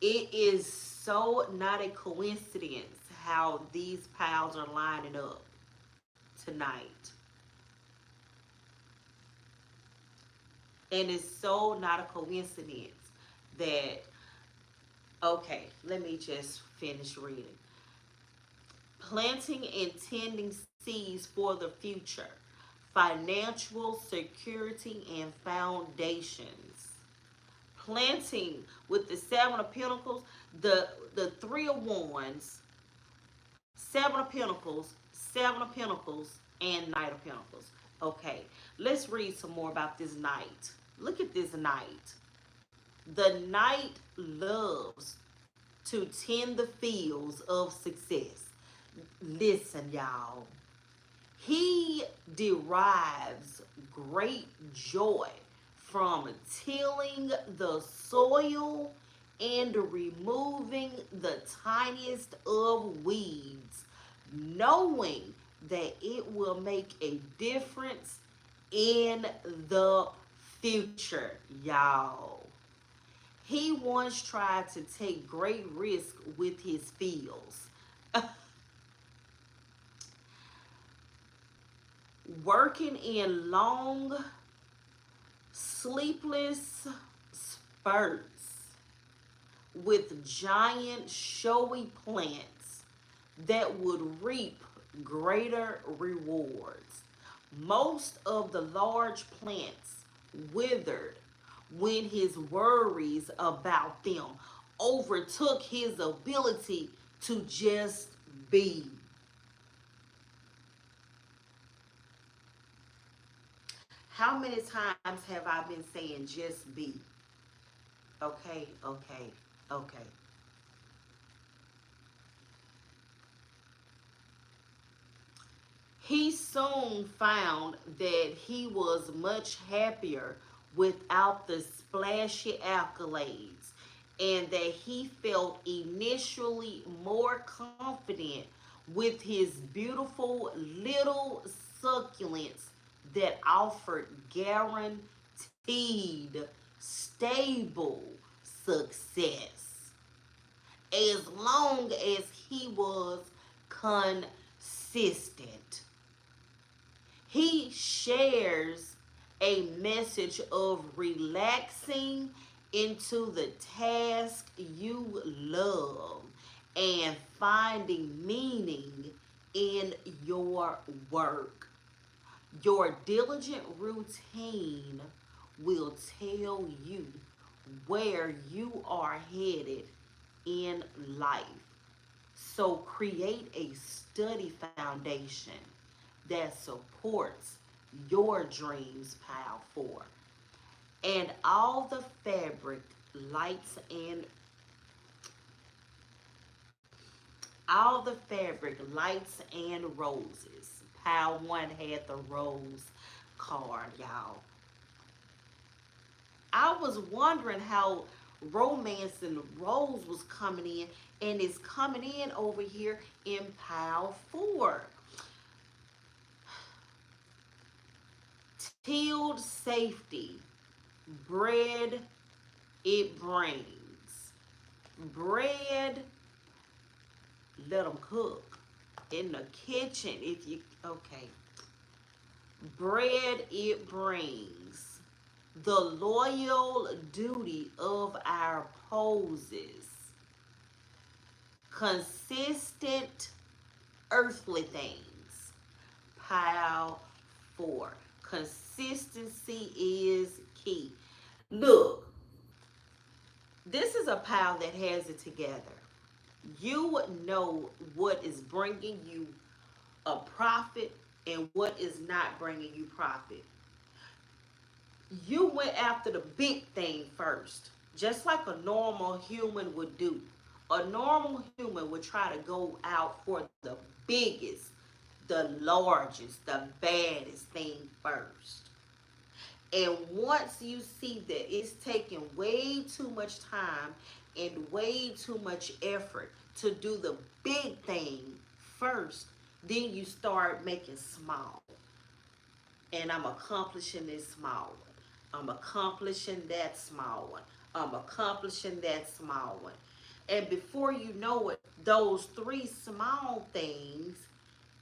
it is so not a coincidence how these piles are lining up tonight. And it's so not a coincidence that, okay, let me just finish reading. Planting and tending seeds for the future, financial security and foundations. Planting with the Seven of Pentacles, the Three of Wands, Seven of Pentacles, Seven of Pentacles, and Knight of Pentacles. Okay, let's read some more about this knight. Look at this knight. The knight loves to tend the fields of success. Listen, y'all. He derives great joy from tilling the soil and removing the tiniest of weeds, knowing that it will make a difference in the future, y'all. He once tried to take great risk with his fields, working in long, sleepless spurts with giant, showy plants that would reap greater rewards. Most of the large plants withered when his worries about them overtook his ability to just be. How many times have I been saying just be? Okay, okay, okay. He soon found that he was much happier without the splashy accolades and that he felt initially more confident with his beautiful little succulents that offered guaranteed stable success as long as he was consistent. He shares a message of relaxing into the task you love and finding meaning in your work. Your diligent routine will tell you where you are headed in life. So create a study foundation that supports your dreams, pile 4. And lights and all the fabric, lights and roses. Pile 1 had the rose card, y'all. I was wondering how romance and rose was coming in, and it's coming in over here in pile 4. Tilled safety, bread it brings. Bread, let them cook in the kitchen. If you okay, bread it brings. The loyal duty of our poses. Consistent earthly things. Pile 4. Consistency is key. Look, this is a pile that has it together. You know what is bringing you a profit and what is not bringing you profit. You went after the big thing first, just like a normal human would do. A normal human would try to go out for the biggest, the largest, the baddest thing first. And once you see that it's taking way too much time and way too much effort to do the big thing first, then you start making small. And I'm accomplishing this small one. I'm accomplishing that small one. I'm accomplishing that small one. And before you know it, those 3 small things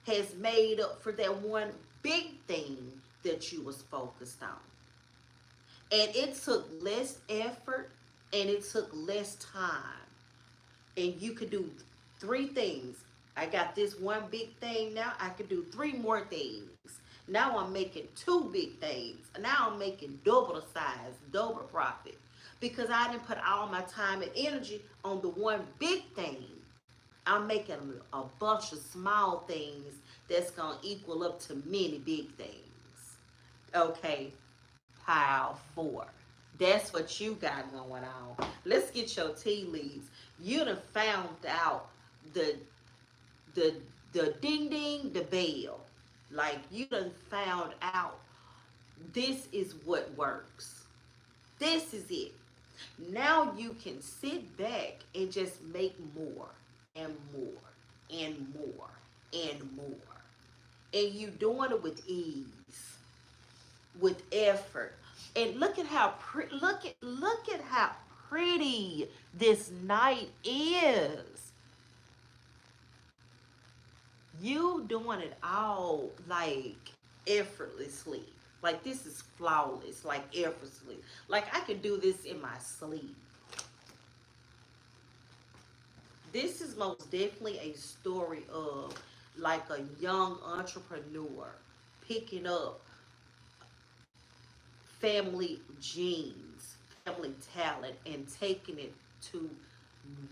has made up for that one big thing that you was focused on. And it took less effort and it took less time. And you could do 3 things. I got this one big thing now. I could do 3 more things. Now I'm making 2 big things. Now I'm making double the size, double profit. Because I didn't put all my time and energy on the one big thing. I'm making a bunch of small things that's going to equal up to many big things. Okay, pile 4. That's what you got going on. Let's get your tea leaves. You done found out the the the ding ding the bell. Like you done found out this is what works. This is it. Now you can sit back and just make more and more and more and more. And you doing it with ease, with effort. And look at how look at how pretty this night is. You doing it all like effortlessly. Like this is flawless, like effortlessly. Like I could do this in my sleep. This is most definitely a story of like a young entrepreneur picking up family genes, family talent, and taking it to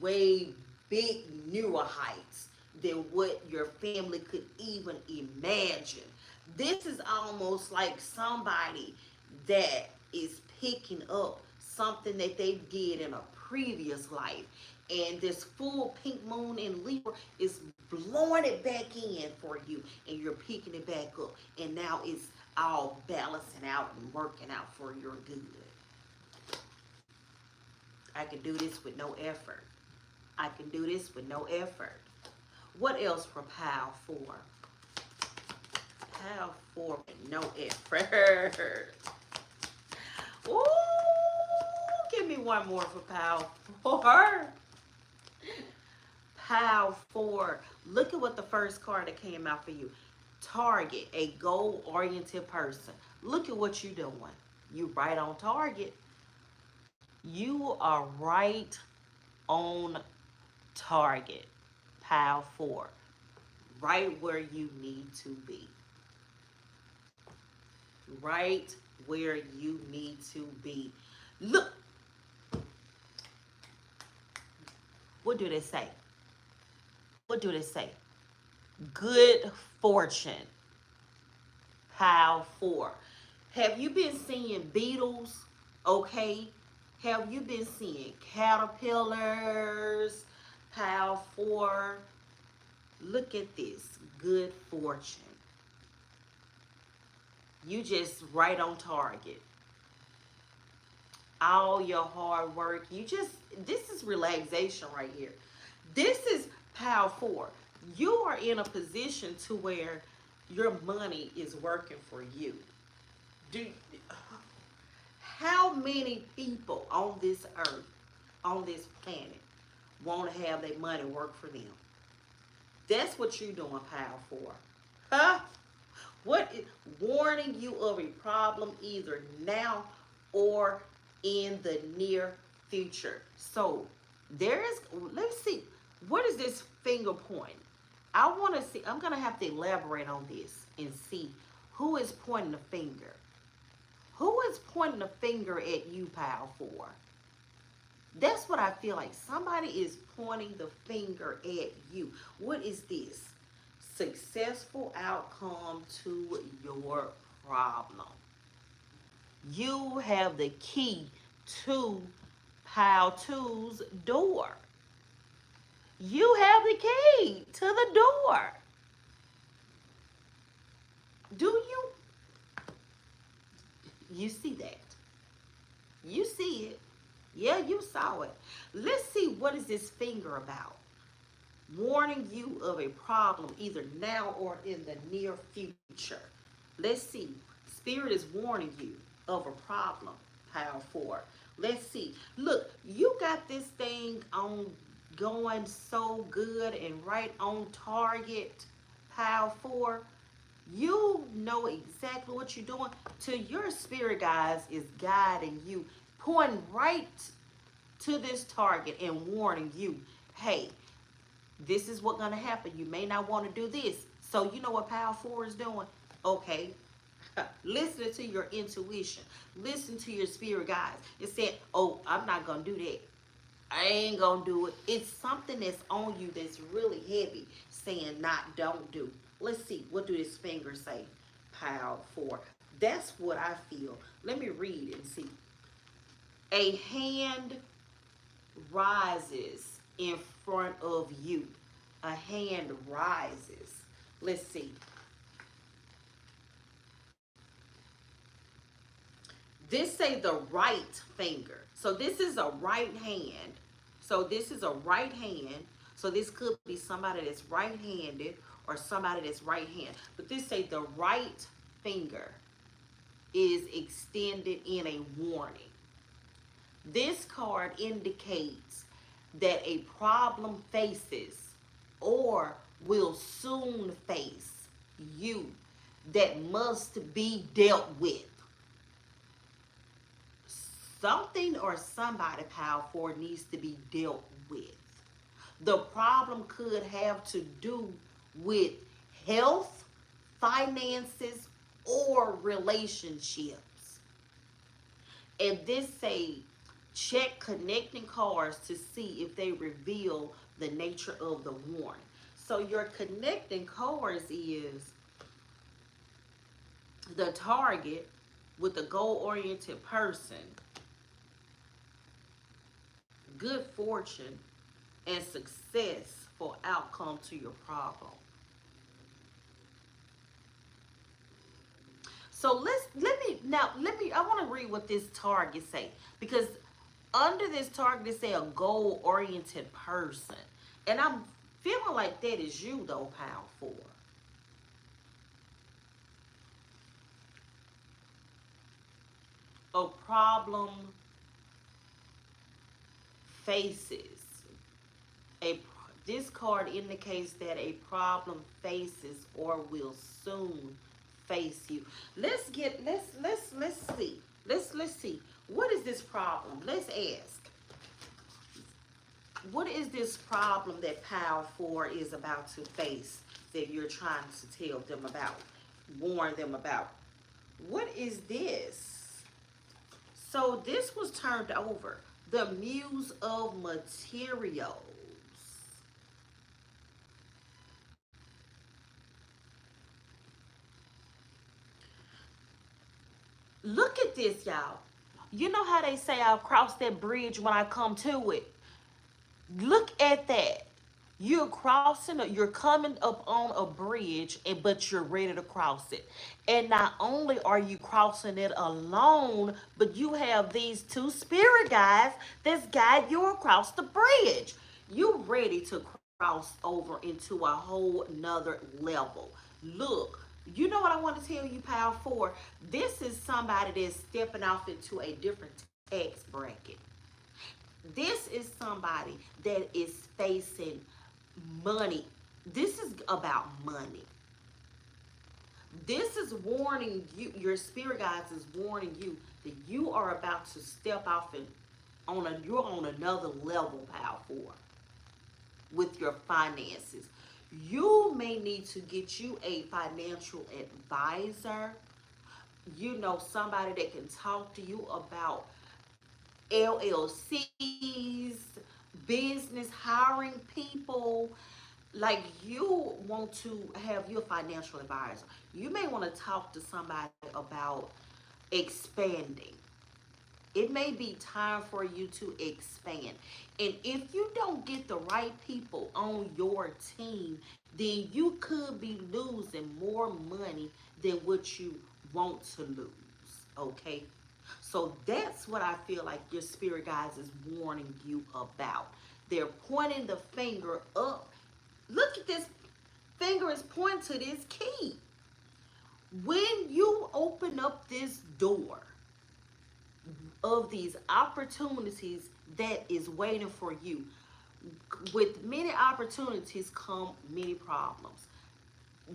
way big newer heights than what your family could even imagine. This is almost like somebody that is picking up something that they did in a previous life. And this full pink moon in Libra is blowing it back in for you, and you're picking it back up. And now it's all balancing out and working out for your good. I can do this with no effort. I can do this with no effort. What else for pile 4? Pile 4 with no effort. Ooh, give me one more for pile 4. Pile 4. Look at what the first card that came out for you. Target, a goal-oriented person. Look at what you're doing. You right on target. You are right on target. Pile 4. Right where you need to be. Right where you need to be. Look. What do they say? What do they say? Good fortune. Pile 4. Have you been seeing beetles? Okay. Have you been seeing caterpillars? Pile 4. Look at this. Good fortune. You just right on target. All your hard work. This is relaxation right here. This is pile 4. You are in a position to where your money is working for you. Do How many people on this earth, on this planet, want to have their money work for them? That's what you're doing, pile 4. Huh? What is warning you of a problem either now or in the near future? So there is, let's see, what is this finger point? I want to see, I'm going to have to elaborate on this and see who is pointing the finger. Who is pointing the finger at you, pile 4? That's what I feel like. Somebody is pointing the finger at you. What is this? Successful outcome to your problem. You have the key to pile 2's door. You have the key to the door. Do you? You see that? You see it. Yeah, you saw it. Let's see, what is this finger about? Warning you of a problem either now or in the near future. Let's see. Spirit is warning you of a problem, pile 4. Let's see. Look, you got this thing on going so good and right on target, pile 4. You know exactly what you're doing. To your spirit, guys, is guiding you, pointing right to this target and warning you, hey, this is what's going to happen. You may not want to do this. So you know what pile 4 is doing? Okay. Listen to your intuition. Listen to your spirit guides. It said, oh, I'm not going to do that. I ain't going to do it. It's something that's on you that's really heavy saying not, don't do. Let's see. What do this finger say? Pile 4. That's what I feel. Let me read and see. A hand rises in front of you. A hand rises. Let's see. This say the right finger. So this is a right hand. So this is a right hand. So this could be somebody that's right-handed or somebody that's right hand. But this say the right finger is extended in a warning. This card indicates that a problem faces or will soon face you that must be dealt with. Something or somebody, pile 4, needs to be dealt with. The problem could have to do with health, finances, or relationships. And this say, check connecting cards to see if they reveal the nature of the warning. So your connecting cards is the target with a goal-oriented person, good fortune, and successful outcome to your problem. So I want to read what this target say, because under this target it say a goal oriented person, and I'm feeling like that is you though, pile 4. A problem faces a this card indicates that a problem faces or will soon face you. Let's see. Let's see. What is this problem? Let's ask. What is this problem that pile 4 is about to face that you're trying to tell them about, warn them about? What is this? So this was turned over. The Muse of Materials. Look at this, y'all. You know how they say I'll cross that bridge when I come to it? Look at that. You're coming up on a bridge, and but you're ready to cross it. And not only are you crossing it alone, but you have these two spirit guides that's guide you across the bridge. You ready to cross over into a whole nother level. Look, you know what I want to tell you, Power 4? This is somebody that's stepping off into a different tax bracket. This is somebody that is facing money. This is about money. This is warning you, your spirit guides is warning you that you are about to step off and you're on another level, Power 4, with your finances. You may need to get you a financial advisor, somebody that can talk to you about LLCs, business, hiring people. Like, you want to have your financial advisor. You may want to talk to somebody about expanding. It may be time for you to expand. And if you don't get the right people on your team, then you could be losing more money than what you want to lose. Okay? So that's what I feel like your spirit guides is warning you about. They're pointing the finger up. Look at this finger is pointing to this key. When you open up this door of these opportunities that is waiting for you, with many opportunities come many problems.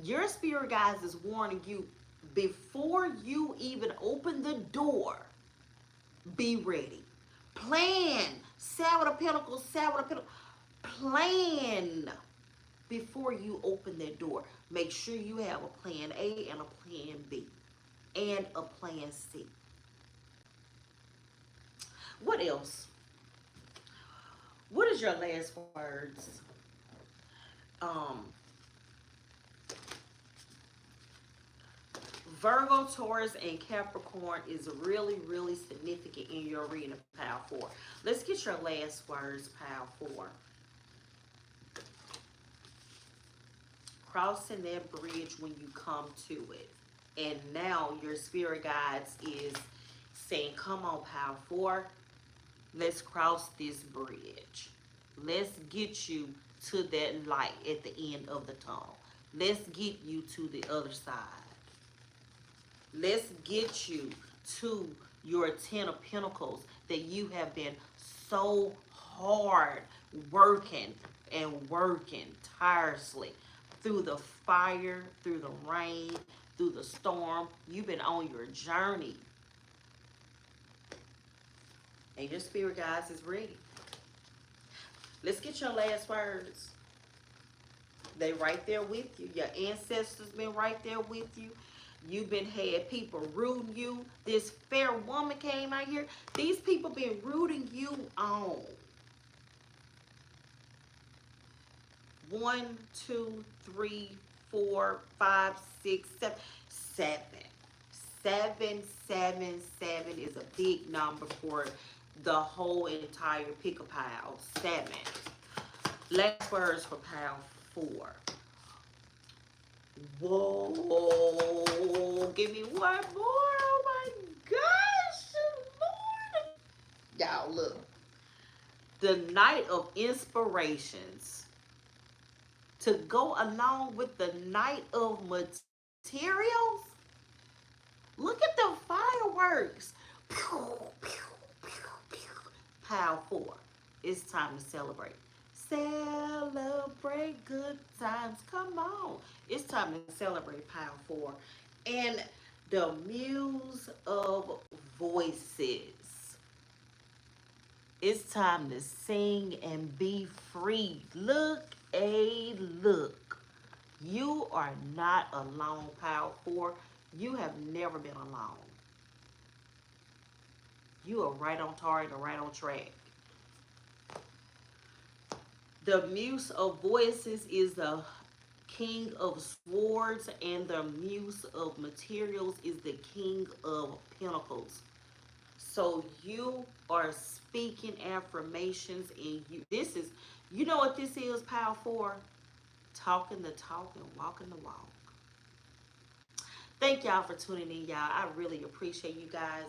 Your spirit guides is warning you before you even open the door, be ready. Plan. Seven of Pentacles, Seven of Pentacles. Plan before you open that door. Make sure you have a plan A and a plan B and a plan C. What else? What is your last words? Um, Virgo, Taurus, and Capricorn is really, really significant in your reading of Power 4. Let's get your last words, Power 4. Crossing that bridge when you come to it. And now your spirit guides is saying, come on, Power 4. Let's cross this bridge. Let's get you to that light at the end of the tunnel. Let's get you to the other side. Let's get you to your 10 of Pentacles that you have been so hard working and working tirelessly through the fire, through the rain, through the storm. You've been on your journey. And your spirit guides is ready. Let's get your last words. They right there with you. Your ancestors been right there with you. You've been had people rooting you. This fair woman came out here. These people been rooting you on. 1, 2, 3, 4, 5, 6, 7. 7. 7, 7, 7 is a big number for the whole entire pick-a-pile. 7. Last words for pile 4. Whoa, give me one more. Oh my gosh, Lord. Y'all, look. The Knight of Inspirations. To go along with the Knight of Materials. Look at the fireworks. Pew, pew, pew, pew. Pile 4. It's time to celebrate. Celebrate good times. Come on. It's time to celebrate Pile 4. And the Muse of Voices. It's time to sing and be free. Look. You are not alone, Pile 4. You have never been alone. You are right on target and right on track. The Muse of Voices is the King of Swords, and the Muse of Materials is the King of Pentacles. So you are speaking affirmations, and this is, you know what this is, Power 4? Talking the talk and walking the walk. Thank y'all for tuning in, y'all. I really appreciate you guys.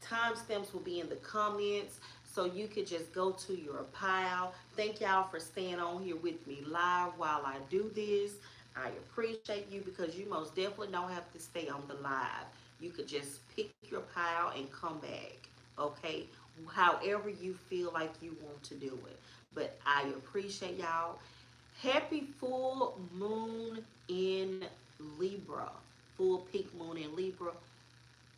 Timestamps will be in the comments, so you could just go to your pile. Thank y'all for staying on here with me live while I do this. I appreciate you because you most definitely don't have to stay on the live. You could just pick your pile and come back, okay? However you feel like you want to do it. But I appreciate y'all. Happy full moon in Libra. Full peak moon in Libra.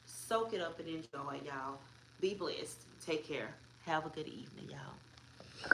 Soak it up and enjoy, y'all. Be blessed. Take care. Have a good evening, y'all.